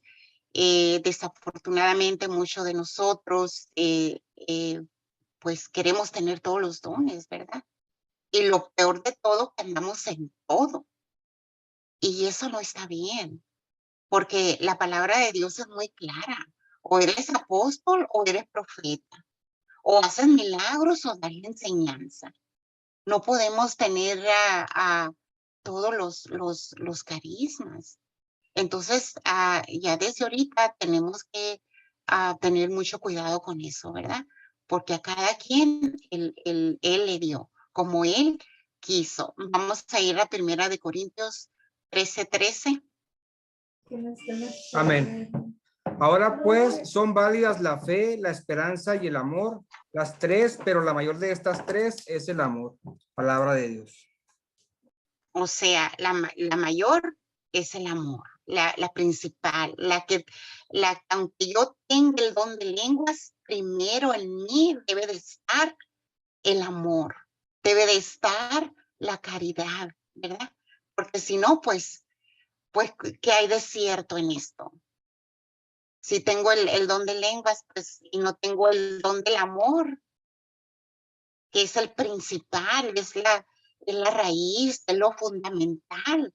Desafortunadamente, muchos de nosotros, pues queremos tener todos los dones, ¿verdad? Y lo peor de todo, que andamos en todo. Y eso no está bien, porque la palabra de Dios es muy clara. O eres apóstol o eres profeta. O haces milagros o das enseñanza. No podemos tener a todos los carismas. Entonces, ya desde ahorita tenemos que tener mucho cuidado con eso, ¿verdad? Porque a cada quien él le dio, como él quiso. Vamos a ir a Primera de Corintios 13:13. Amén. Ahora pues son válidas la fe, la esperanza y el amor, las tres, pero la mayor de estas tres es el amor. Palabra de Dios. O sea, la mayor es el amor, la principal, aunque yo tenga el don de lenguas, primero en mí debe de estar el amor, debe de estar la caridad, ¿verdad? Porque si no, pues, ¿qué hay de cierto en esto? Si tengo el don de lenguas, pues, y no tengo el don del amor, que es el principal, es es la raíz, es lo fundamental.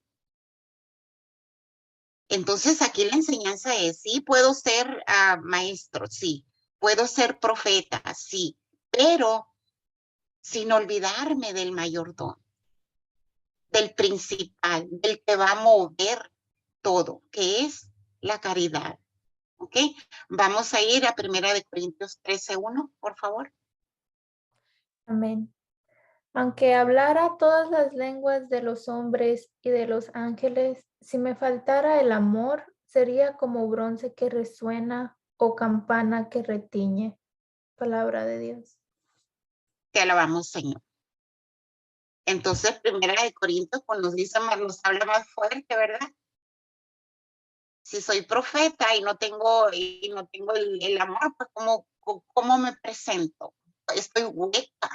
Entonces aquí la enseñanza es, sí, puedo ser maestro, sí, puedo ser profeta, sí, pero sin olvidarme del mayor don, del principal, del que va a mover todo, que es la caridad. ¿Ok? Vamos a ir a 1 Corintios 13:1, por favor. Amén. Aunque hablara todas las lenguas de los hombres y de los ángeles, si me faltara el amor, sería como bronce que resuena o campana que retiñe. Palabra de Dios. Te alabamos, Señor. Entonces, 1 Corintios, pues nos dice más, nos habla más fuerte, ¿verdad? Si soy profeta y no tengo el amor, pues ¿cómo me presento? Estoy hueca,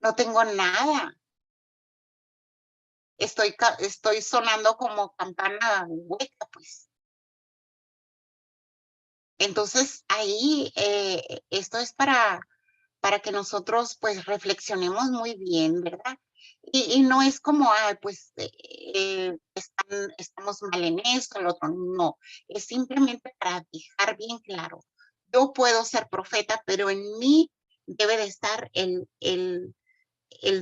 no tengo nada. Estoy sonando como campana hueca, pues. Entonces, ahí, esto es para que nosotros, pues, reflexionemos muy bien, ¿verdad? Y no es como, pues, estamos mal en esto, el otro, no. Es simplemente para dejar bien claro. Yo puedo ser profeta, pero en mí debe de estar el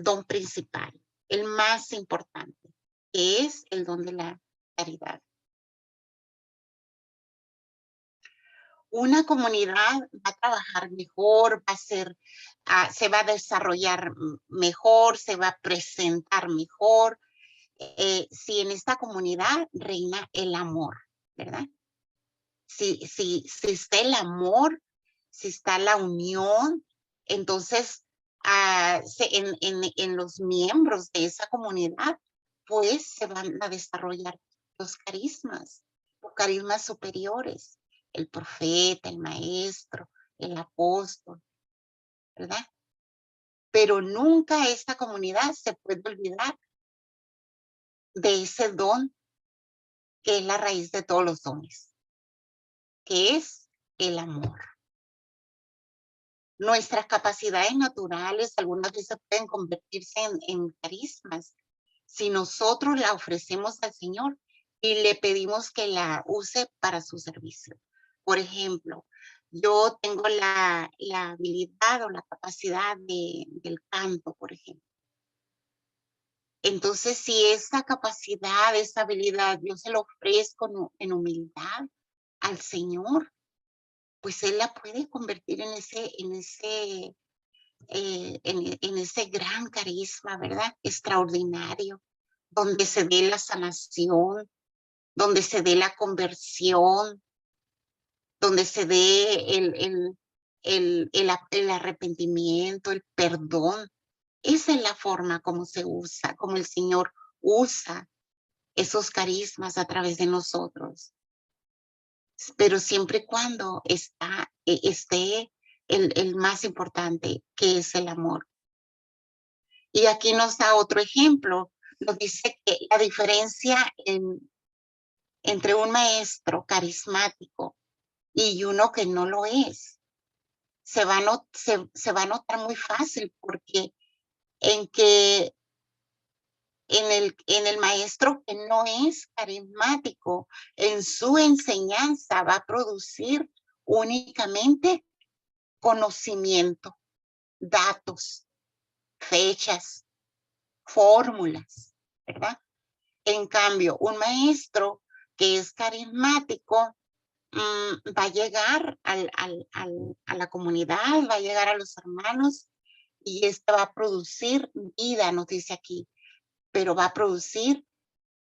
don principal, el más importante, que es el don de la caridad. Una comunidad va a trabajar mejor, se va a desarrollar mejor, se va a presentar mejor, si en esta comunidad reina el amor, ¿verdad? Si está el amor, si está la unión, entonces en los miembros de esa comunidad, pues se van a desarrollar los carismas superiores, el profeta, el maestro, el apóstol, ¿verdad? Pero nunca esta comunidad se puede olvidar de ese don que es la raíz de todos los dones, que es el amor. Nuestras capacidades naturales algunas veces pueden convertirse en carismas si nosotros la ofrecemos al Señor y le pedimos que la use para su servicio. Por ejemplo, yo tengo la habilidad o la capacidad del canto, por ejemplo. Entonces, si esa capacidad, esa habilidad, yo se lo ofrezco en humildad al Señor, pues Él la puede convertir en ese gran carisma, ¿verdad? Extraordinario, donde se dé la sanación, donde se dé la conversión, donde se dé el arrepentimiento, el perdón. Esa es la forma como se usa, como el Señor usa esos carismas a través de nosotros. Pero siempre y cuando esté el más importante, que es el amor. Y aquí nos da otro ejemplo. Nos dice que la diferencia entre un maestro carismático y uno que no lo es se va a notar muy fácil, porque en el maestro que no es carismático, en su enseñanza va a producir únicamente conocimiento, datos, fechas, fórmulas, ¿verdad? En cambio, un maestro que es carismático va a llegar a la comunidad, va a llegar a los hermanos, y este va a producir vida, nos dice aquí, pero va a producir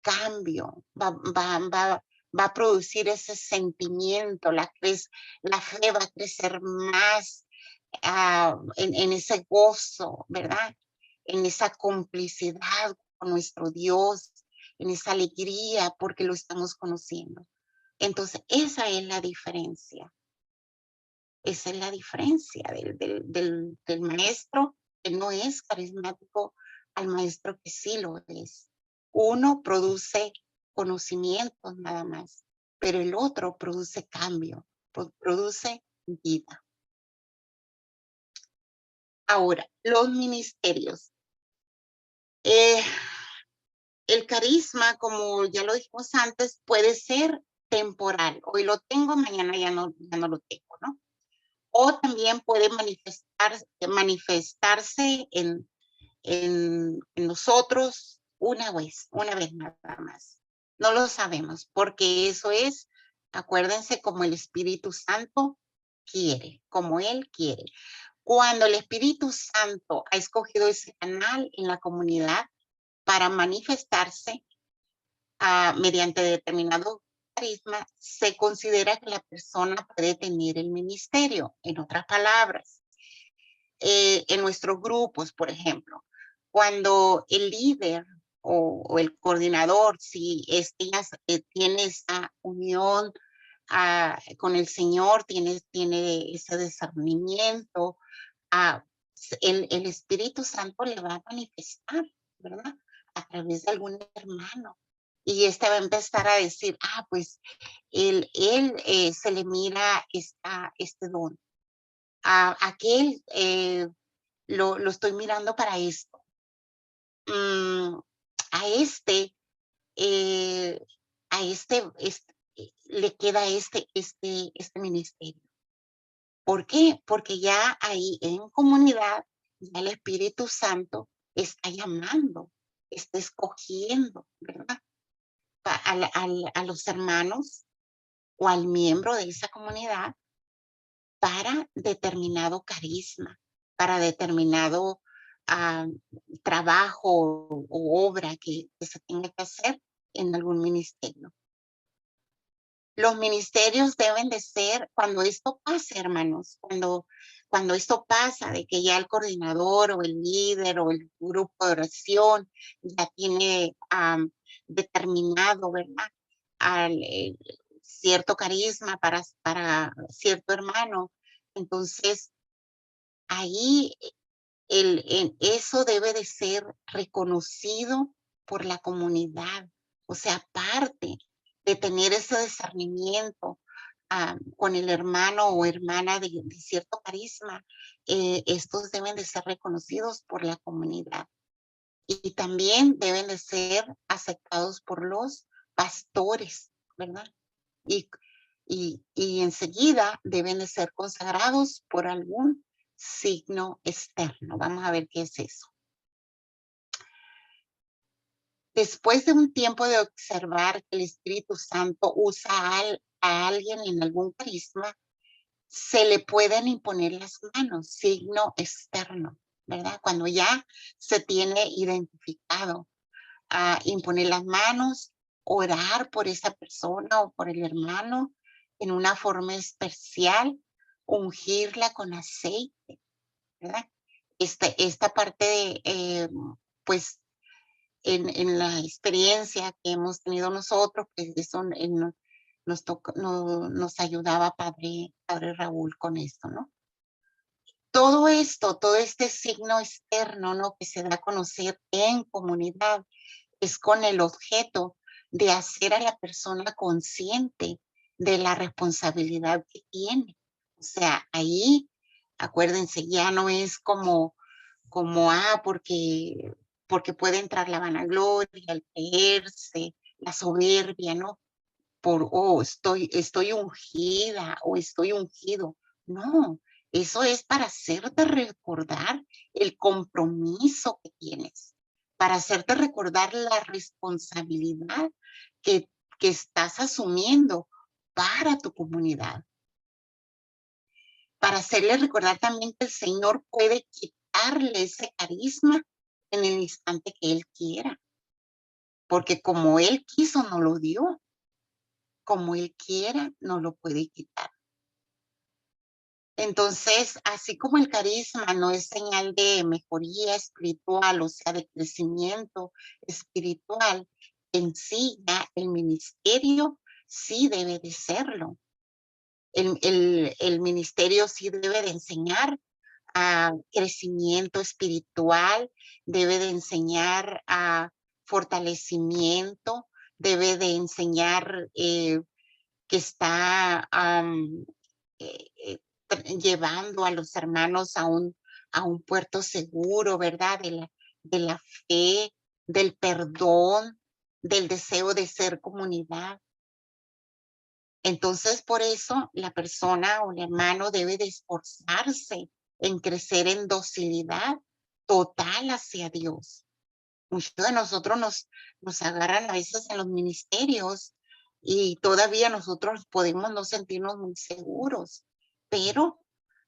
cambio, va a producir ese sentimiento, la fe va a crecer más en ese gozo, ¿verdad? En esa complicidad con nuestro Dios, en esa alegría porque lo estamos conociendo. Entonces, esa es la diferencia. Esa es la diferencia del maestro que no es carismático al maestro que sí lo es. Uno produce conocimientos nada más, pero el otro produce cambio, produce vida. Ahora, los ministerios. El carisma, como ya lo dijimos antes, puede ser temporal. Hoy lo tengo, mañana ya no lo tengo, ¿no? O también puede manifestarse en nosotros una vez nada más. No lo sabemos, porque eso es, acuérdense, como el Espíritu Santo quiere, como Él quiere. Cuando el Espíritu Santo ha escogido ese canal en la comunidad para manifestarse mediante determinado carisma, se considera que la persona puede tener el ministerio. En otras palabras, en nuestros grupos, por ejemplo, cuando el líder o el coordinador, si tiene esa unión con el Señor, tiene ese discernimiento, el Espíritu Santo le va a manifestar, ¿verdad? A través de algún hermano. Y este va a empezar a decir, pues él se le mira este don. Aquel lo estoy mirando para esto. A este le queda este ministerio. ¿Por qué? Porque ya ahí en comunidad, ya el Espíritu Santo está llamando, está escogiendo, ¿verdad? A los hermanos o al miembro de esa comunidad para determinado carisma, para determinado trabajo o obra que se tenga que hacer en algún ministerio. Los ministerios deben de ser, cuando esto pase, hermanos, cuando esto pasa, de que ya el coordinador o el líder o el grupo de oración ya tiene determinado, ¿verdad? Cierto carisma para cierto hermano. Entonces, ahí eso debe de ser reconocido por la comunidad. O sea, parte de tener ese discernimiento con el hermano o hermana de cierto carisma, estos deben de ser reconocidos por la comunidad. Y también deben de ser aceptados por los pastores, ¿verdad? Y enseguida deben de ser consagrados por algún signo externo. Vamos a ver qué es eso. Después de un tiempo de observar que el Espíritu Santo usa a alguien en algún carisma, se le pueden imponer las manos, signo externo, ¿verdad? Cuando ya se tiene identificado, imponer las manos, orar por esa persona o por el hermano en una forma especial, ungirla con aceite, ¿verdad? Esta parte de, pues, en la experiencia que hemos tenido nosotros, pues eso nos ayudaba Padre Raúl con esto, ¿no? Todo esto, todo este signo externo, ¿no? Que se da a conocer en comunidad, es con el objeto de hacer a la persona consciente de la responsabilidad que tiene. O sea, ahí, acuérdense, ya no es como porque puede entrar la vanagloria, el creerse, la soberbia, ¿no? Estoy ungida o estoy ungido. No, eso es para hacerte recordar el compromiso que tienes, para hacerte recordar la responsabilidad que estás asumiendo para tu comunidad. Para hacerle recordar también que el Señor puede quitarle ese carisma en el instante que Él quiera. Porque como Él quiso, no lo dio. Como Él quiera, no lo puede quitar. Entonces, así como el carisma no es señal de mejoría espiritual, o sea, de crecimiento espiritual, en sí ya el ministerio sí debe de serlo. El ministerio sí debe de enseñar a crecimiento espiritual, debe de enseñar a fortalecimiento, debe de enseñar que está llevando a los hermanos a un puerto seguro, ¿verdad? de la fe, del perdón, del deseo de ser comunidad. Entonces, por eso la persona o el hermano debe de esforzarse en crecer en docilidad total hacia Dios. Muchos de nosotros nos agarran a veces en los ministerios y todavía nosotros podemos no sentirnos muy seguros, pero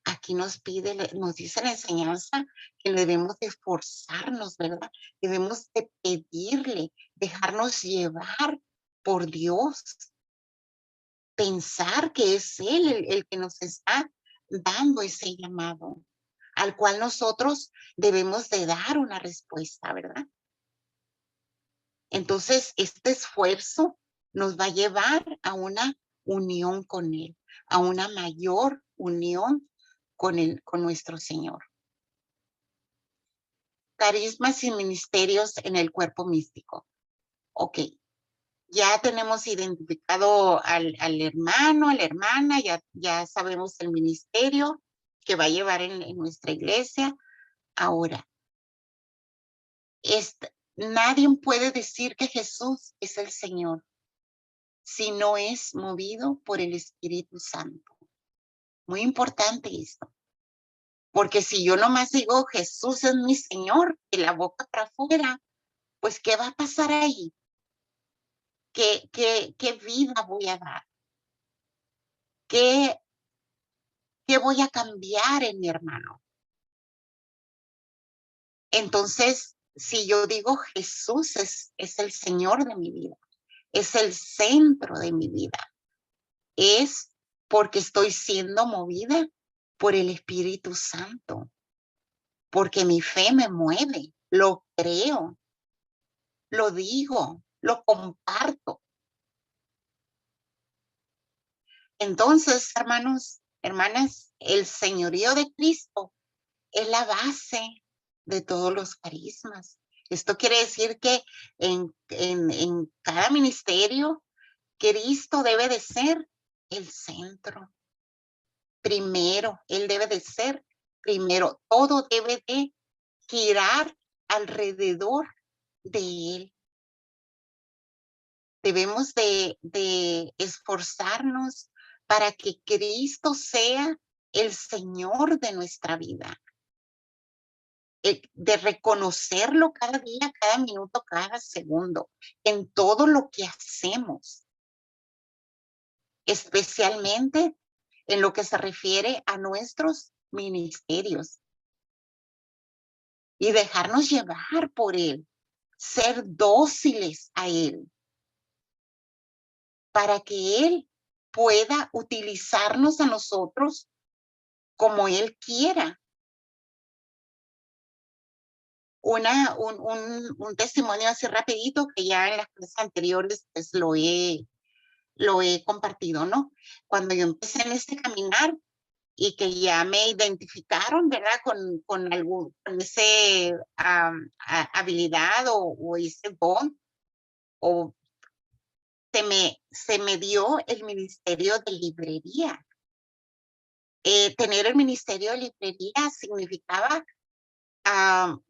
aquí nos dice la enseñanza que debemos de esforzarnos, ¿verdad? Debemos de pedirle, dejarnos llevar por Dios, pensar que es Él el que nos está dando ese llamado, al cual nosotros debemos de dar una respuesta, ¿verdad? Entonces, este esfuerzo nos va a llevar a una unión con Él, a una mayor unión con nuestro Señor. Carismas y ministerios en el cuerpo místico. Ok, ya tenemos identificado al hermano, a la hermana, ya sabemos el ministerio que va a llevar en nuestra iglesia. Ahora, nadie puede decir que Jesús es el Señor si no es movido por el Espíritu Santo. Muy importante esto. Porque si yo nomás digo Jesús es mi Señor, de la boca para afuera, pues ¿qué va a pasar ahí? ¿Qué vida voy a dar? ¿Qué voy a cambiar en mi hermano? Entonces, si yo digo Jesús es el Señor de mi vida, es el centro de mi vida, es porque estoy siendo movida por el Espíritu Santo, porque mi fe me mueve, lo creo, lo digo, lo comparto. Entonces, hermanos, hermanas, el señorío de Cristo es la base de todos los carismas. Esto quiere decir que en cada ministerio, Cristo debe de ser el centro. Primero, Él debe de ser primero. Todo debe de girar alrededor de Él. Debemos de esforzarnos para que Cristo sea el Señor de nuestra vida. De reconocerlo cada día, cada minuto, cada segundo, en todo lo que hacemos. Especialmente en lo que se refiere a nuestros ministerios. Y dejarnos llevar por Él, ser dóciles a Él, para que Él pueda utilizarnos a nosotros como Él quiera. Un testimonio así rapidito que ya en las clases anteriores pues lo he compartido, ¿no? Cuando yo empecé en este caminar y que ya me identificaron, ¿verdad? Con ese habilidad o ese don, o se me dio el ministerio de librería. Tener el ministerio de librería significaba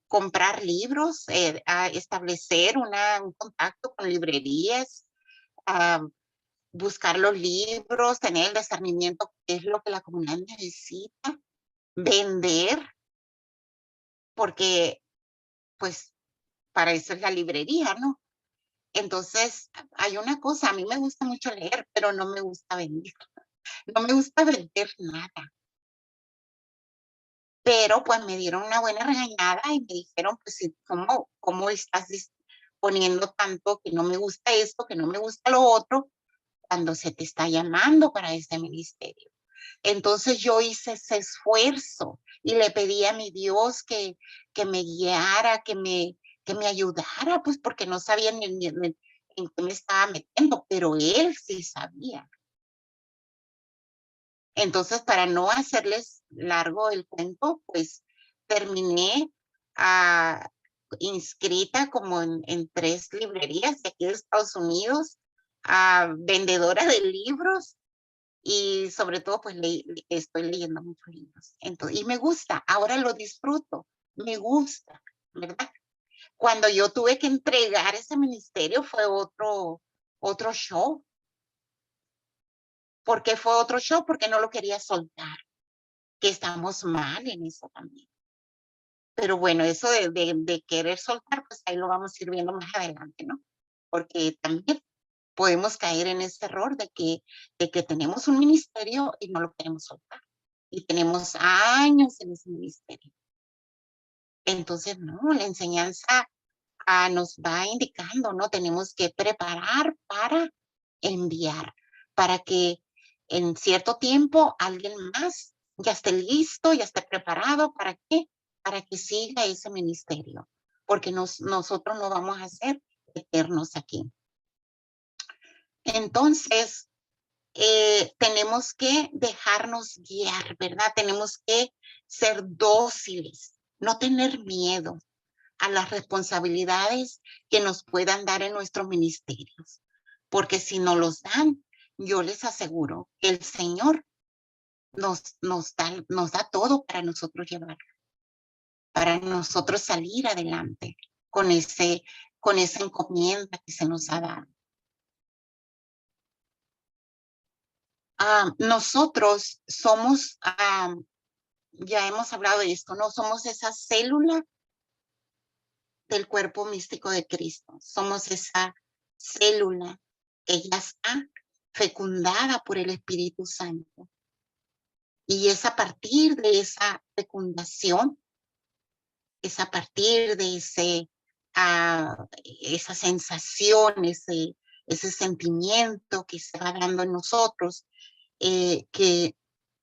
comprar libros, establecer un contacto con librerías, buscar los libros, tener el discernimiento qué es lo que la comunidad necesita, vender, porque pues para eso es la librería, ¿no? Entonces, hay una cosa, a mí me gusta mucho leer, pero no me gusta vender. No me gusta vender nada. Pero pues me dieron una buena regañada y me dijeron, pues, ¿cómo estás poniendo tanto que no me gusta esto, que no me gusta lo otro, cuando se te está llamando para este ministerio? Entonces yo hice ese esfuerzo y le pedí a mi Dios que me guiara, que me ayudara, pues porque no sabía ni en qué me estaba metiendo, pero Él sí sabía. Entonces, para no hacerles largo el cuento, pues terminé inscrita como en 3 librerías de aquí de Estados Unidos, vendedora de libros y sobre todo pues estoy leyendo muchos libros. Entonces, y me gusta, ahora lo disfruto, me gusta, ¿verdad? Cuando yo tuve que entregar ese ministerio fue otro show. ¿Por qué fue otro show? Porque no lo quería soltar, que estamos mal en eso también. Pero bueno, eso de querer soltar, pues ahí lo vamos a ir viendo más adelante, ¿no? Porque también podemos caer en ese error de que tenemos un ministerio y no lo queremos soltar. Y tenemos años en ese ministerio. Entonces, no, la enseñanza nos va indicando, ¿no? Tenemos que preparar para enviar, para que en cierto tiempo alguien más ya esté listo, ya esté preparado. ¿Para qué? Para que siga ese ministerio, porque nosotros no vamos a ser eternos aquí. Entonces, tenemos que dejarnos guiar, ¿verdad? Tenemos que ser dóciles, no tener miedo a las responsabilidades que nos puedan dar en nuestros ministerios, porque si nos los dan, yo les aseguro que el Señor nos da todo para nosotros llevar, para nosotros salir adelante con esa encomienda que se nos ha dado. Nosotros somos, ya hemos hablado de esto, ¿no? Somos esa célula del cuerpo místico de Cristo. Somos esa célula que ya está fecundada por el Espíritu Santo. Y es a partir de esa fecundación, es a partir de esa sensación, ese sentimiento que se va dando en nosotros, que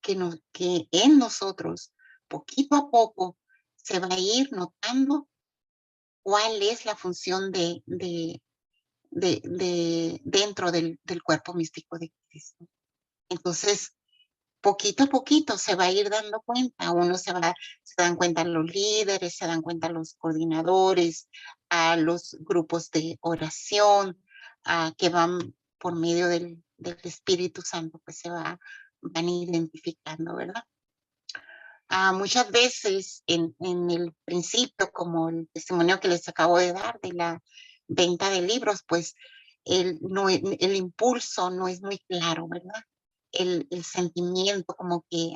en nosotros, poquito a poco, se va a ir notando cuál es la función dentro del cuerpo místico de Cristo. Entonces, poquito a poquito se va a ir dando cuenta, se dan cuenta los líderes, se dan cuenta los coordinadores, a los grupos de oración, que van por medio del Espíritu Santo, pues van identificando, ¿verdad? Muchas veces en el principio, como el testimonio que les acabo de dar de la venta de libros, pues el impulso no es muy claro, ¿verdad? El sentimiento como que,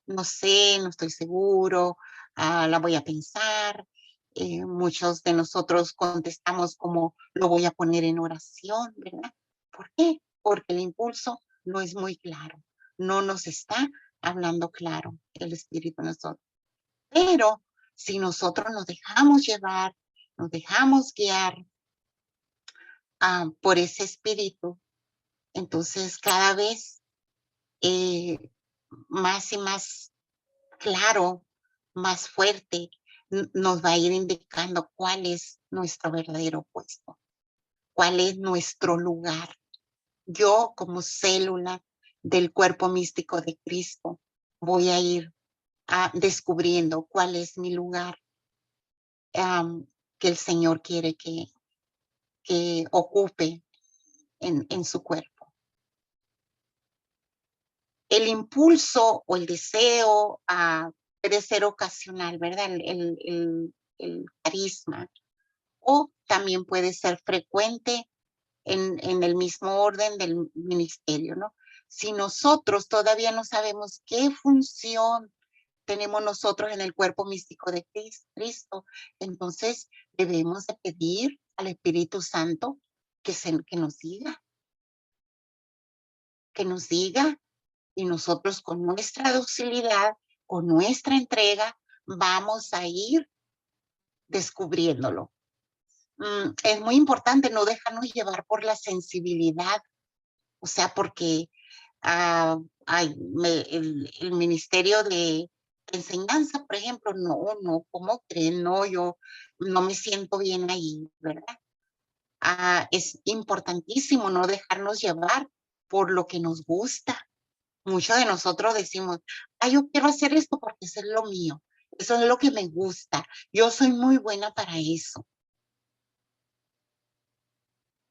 no sé, no estoy seguro, la voy a pensar. Muchos de nosotros contestamos como lo voy a poner en oración, ¿verdad? ¿Por qué? Porque el impulso no es muy claro, no nos está hablando claro el Espíritu en nosotros. Pero si nosotros nos dejamos llevar, nos dejamos guiar por ese Espíritu, entonces cada vez más y más claro, más fuerte, nos va a ir indicando cuál es nuestro verdadero puesto, cuál es nuestro lugar. Yo como célula del cuerpo místico de Cristo voy a ir descubriendo cuál es mi lugar que el Señor quiere que ocupe en su cuerpo. El impulso o el deseo puede ser ocasional, ¿verdad? El carisma. O también puede ser frecuente en el mismo orden del ministerio, ¿no? Si nosotros todavía no sabemos qué función tenemos nosotros en el cuerpo místico de Cristo, entonces debemos de pedir al Espíritu Santo que nos diga, y nosotros con nuestra docilidad, con nuestra entrega, vamos a ir descubriéndolo. Es muy importante no dejarnos llevar por la sensibilidad, o sea, porque el ministerio de enseñanza, por ejemplo, no, ¿cómo creen? No, yo no me siento bien ahí, ¿verdad? Es importantísimo no dejarnos llevar por lo que nos gusta. Muchos de nosotros decimos, yo quiero hacer esto porque eso es lo mío, eso es lo que me gusta, yo soy muy buena para eso.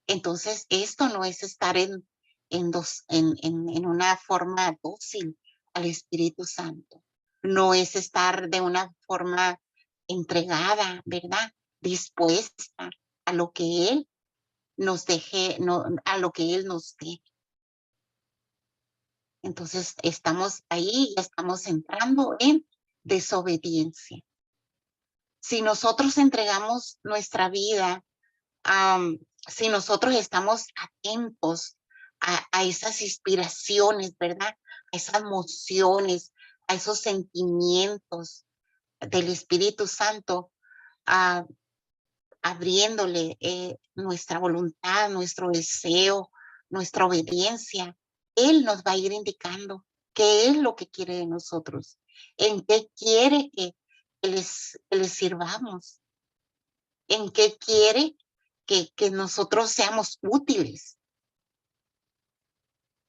Entonces, esto no es estar en una forma dócil al Espíritu Santo. No es estar de una forma entregada, ¿verdad? Dispuesta a lo que Él nos deje, a lo que Él nos dé. Entonces estamos ahí y estamos entrando en desobediencia. Si nosotros entregamos nuestra vida, si nosotros estamos atentos a esas inspiraciones, ¿verdad? A esas emociones, a esos sentimientos del Espíritu Santo, abriéndole nuestra voluntad, nuestro deseo, nuestra obediencia, Él nos va a ir indicando qué es lo que quiere de nosotros, en qué quiere que les sirvamos, en qué quiere que nosotros seamos útiles.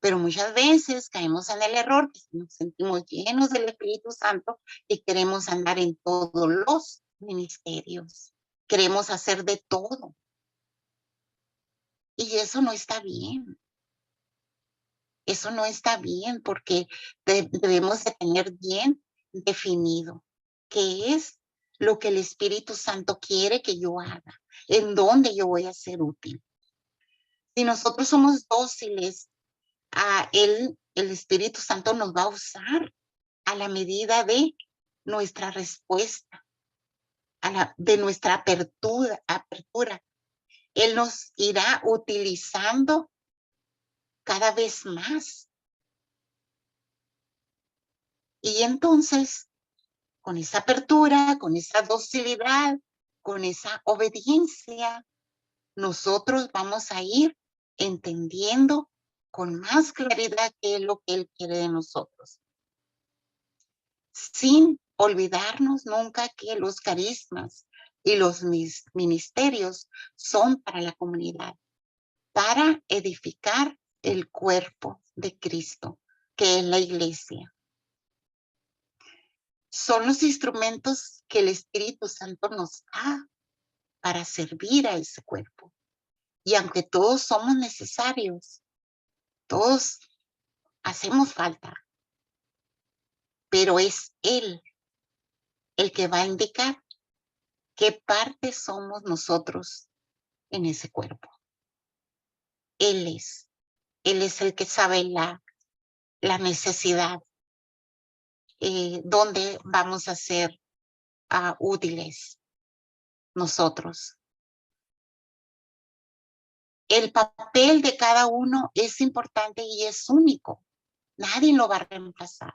Pero muchas veces caemos en el error, que nos sentimos llenos del Espíritu Santo y queremos andar en todos los ministerios. Queremos hacer de todo. Y eso no está bien. Eso no está bien porque debemos de tener bien definido qué es lo que el Espíritu Santo quiere que yo haga, en dónde yo voy a ser útil. Si nosotros somos dóciles, el Espíritu Santo nos va a usar a la medida de nuestra respuesta, de nuestra apertura. Él nos irá utilizando cada vez más. Y entonces, con esa apertura, con esa docilidad, con esa obediencia, nosotros vamos a ir entendiendo con más claridad qué es lo que Él quiere de nosotros. Sin olvidarnos nunca que los carismas y los ministerios son para la comunidad, para edificar el cuerpo de Cristo, que es la iglesia. Son los instrumentos que el Espíritu Santo nos da para servir a ese cuerpo. Y aunque todos somos necesarios, todos hacemos falta, pero es Él el que va a indicar qué parte somos nosotros en ese cuerpo. Él es el que sabe la necesidad, dónde vamos a ser útiles nosotros. El papel de cada uno es importante y es único. Nadie lo va a reemplazar.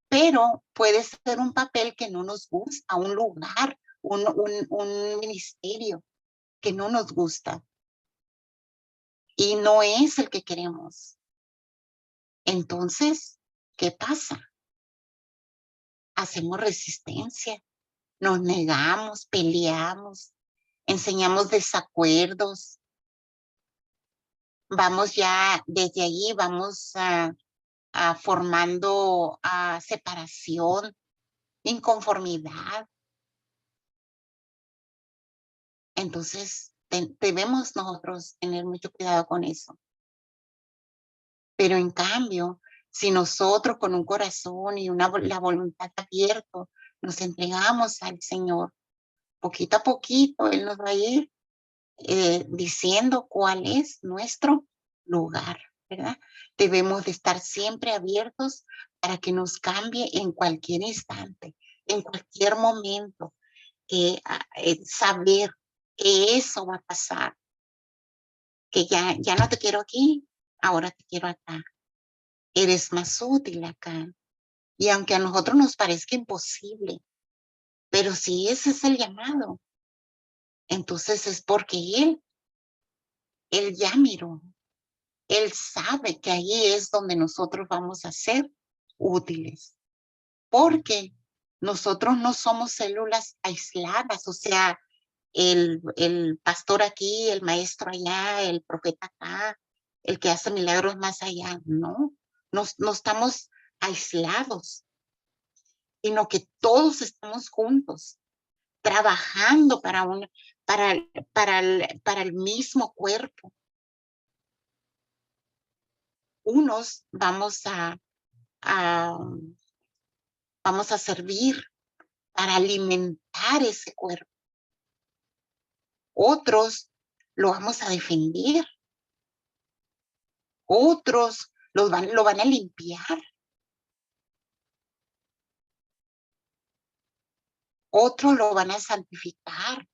Pero puede ser un papel que no nos gusta, un lugar, un ministerio que no nos gusta. Y no es el que queremos. Entonces, ¿qué pasa? Hacemos resistencia, nos negamos, peleamos, enseñamos desacuerdos. Vamos ya, desde allí vamos formando separación, inconformidad. Entonces, debemos nosotros tener mucho cuidado con eso. Pero en cambio, si nosotros con un corazón y la voluntad abierta nos entregamos al Señor, poquito a poquito Él nos va a ir diciendo cuál es nuestro lugar, ¿verdad? Debemos de estar siempre abiertos para que nos cambie en cualquier instante, en cualquier momento, saber que eso va a pasar, que ya no te quiero aquí, ahora te quiero acá. Eres más útil acá. Y aunque a nosotros nos parezca imposible, pero si ese es el llamado, entonces es porque Él ya miró. Él sabe que ahí es donde nosotros vamos a ser útiles. Porque nosotros no somos células aisladas, o sea, el pastor aquí, el maestro allá, el profeta acá, el que hace milagros más allá. No estamos aislados, sino que todos estamos juntos, trabajando para el mismo cuerpo. Unos vamos a servir para alimentar ese cuerpo. Otros lo vamos a defender. Otros lo van a limpiar. Otros lo van a santificar.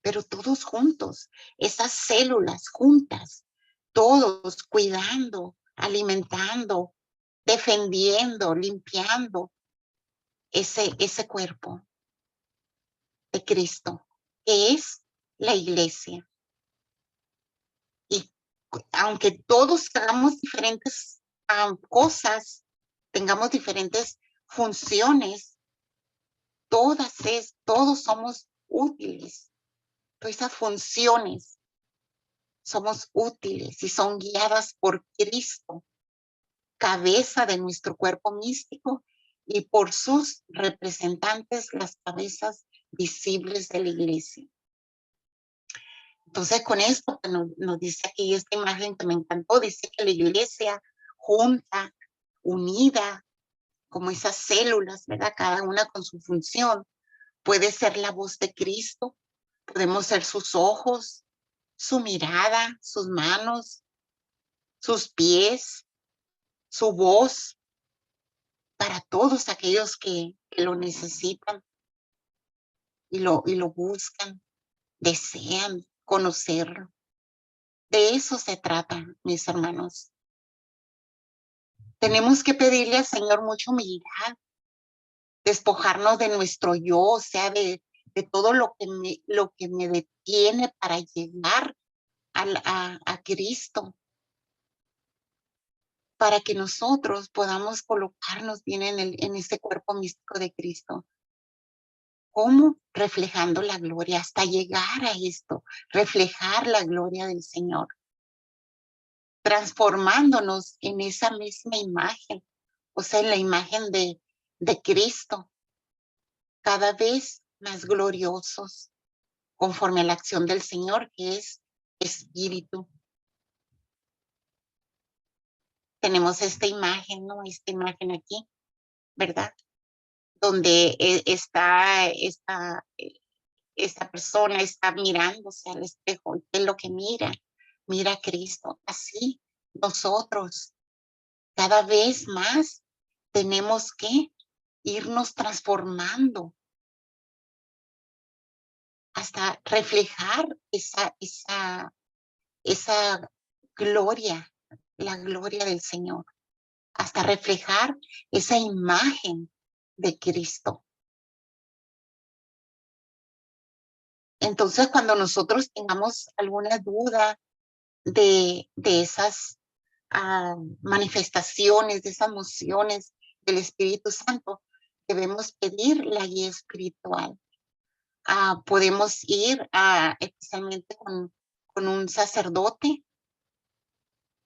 Pero todos juntos, esas células juntas, todos cuidando, alimentando, defendiendo, limpiando ese cuerpo de Cristo, que es la iglesia. Y aunque todos hagamos diferentes cosas, tengamos diferentes funciones, todos somos útiles. Todas esas funciones somos útiles y son guiadas por Cristo, cabeza de nuestro cuerpo místico, y por sus representantes, las cabezas visibles de la iglesia. Entonces, con esto que nos dice aquí esta imagen que me encantó, dice que la iglesia junta, unida, como esas células, ¿verdad? Cada una con su función, puede ser la voz de Cristo. Podemos ser sus ojos, su mirada, sus manos, sus pies, su voz, para todos aquellos que lo necesitan y lo buscan, desean conocerlo. De eso se trata, mis hermanos. Tenemos que pedirle al Señor mucha humildad, despojarnos de nuestro yo, o sea, de todo lo que me detiene para llegar a Cristo, para que nosotros podamos colocarnos bien en ese cuerpo místico de Cristo. ¿Cómo? Reflejando la gloria, hasta llegar a esto, reflejar la gloria del Señor, transformándonos en esa misma imagen, o sea, en la imagen de Cristo, cada vez más gloriosos, conforme a la acción del Señor, que es Espíritu. Tenemos esta imagen, ¿no? Esta imagen aquí, ¿verdad? Donde esta persona está mirándose al espejo. ¿Qué es lo que mira? Mira a Cristo. Así nosotros cada vez más tenemos que irnos transformando hasta reflejar esa gloria, la gloria del Señor, hasta reflejar esa imagen de Cristo. Entonces, cuando nosotros tengamos alguna duda de esas manifestaciones, de esas mociones del Espíritu Santo, debemos pedir la guía espiritual. Podemos ir especialmente con un sacerdote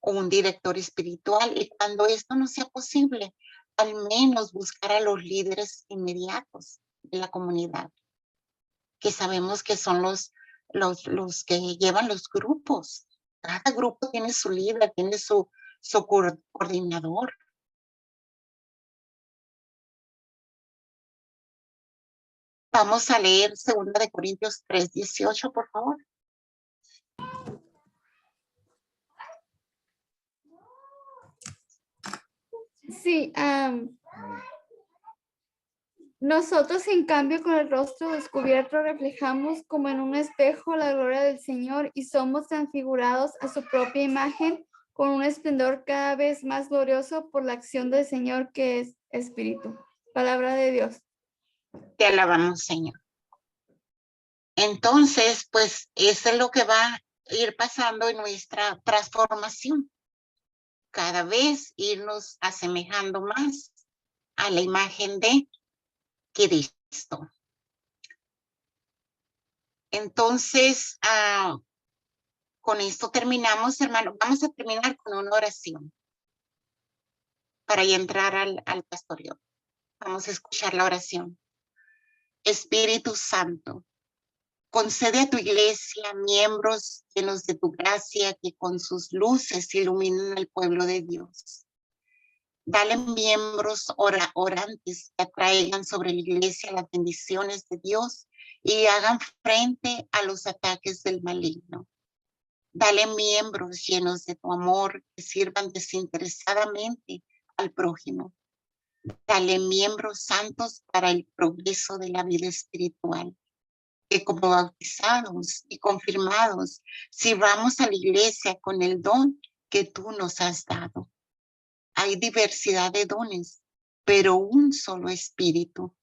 o un director espiritual, y cuando esto no sea posible, al menos buscar a los líderes inmediatos de la comunidad, que sabemos que son los que llevan los grupos. Cada grupo tiene su líder, tiene su coordinador. Vamos a leer 2 de Corintios 3:18, por favor. Sí, nosotros en cambio con el rostro descubierto reflejamos como en un espejo la gloria del Señor y somos transfigurados a su propia imagen con un esplendor cada vez más glorioso por la acción del Señor que es Espíritu. Palabra de Dios. Te alabamos, Señor. Entonces, pues eso es lo que va a ir pasando en nuestra transformación. Cada vez irnos asemejando más a la imagen de Cristo. Entonces, con esto terminamos, hermano. Vamos a terminar con una oración para ya entrar al pastoreo. Vamos a escuchar la oración. Espíritu Santo, concede a tu iglesia miembros llenos de tu gracia que con sus luces iluminen al pueblo de Dios. Dale miembros orantes que atraigan sobre la iglesia las bendiciones de Dios y hagan frente a los ataques del maligno. Dale miembros llenos de tu amor que sirvan desinteresadamente al prójimo. Dale miembros santos para el progreso de la vida espiritual. Que como bautizados y confirmados sirvamos a la iglesia con el don que tú nos has dado. Hay diversidad de dones, pero un solo espíritu.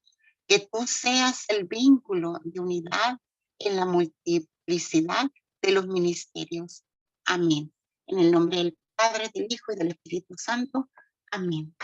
Que tú seas el vínculo de unidad en la multiplicidad de los ministerios. Amén. En el nombre del Padre, del Hijo y del Espíritu Santo. Amén.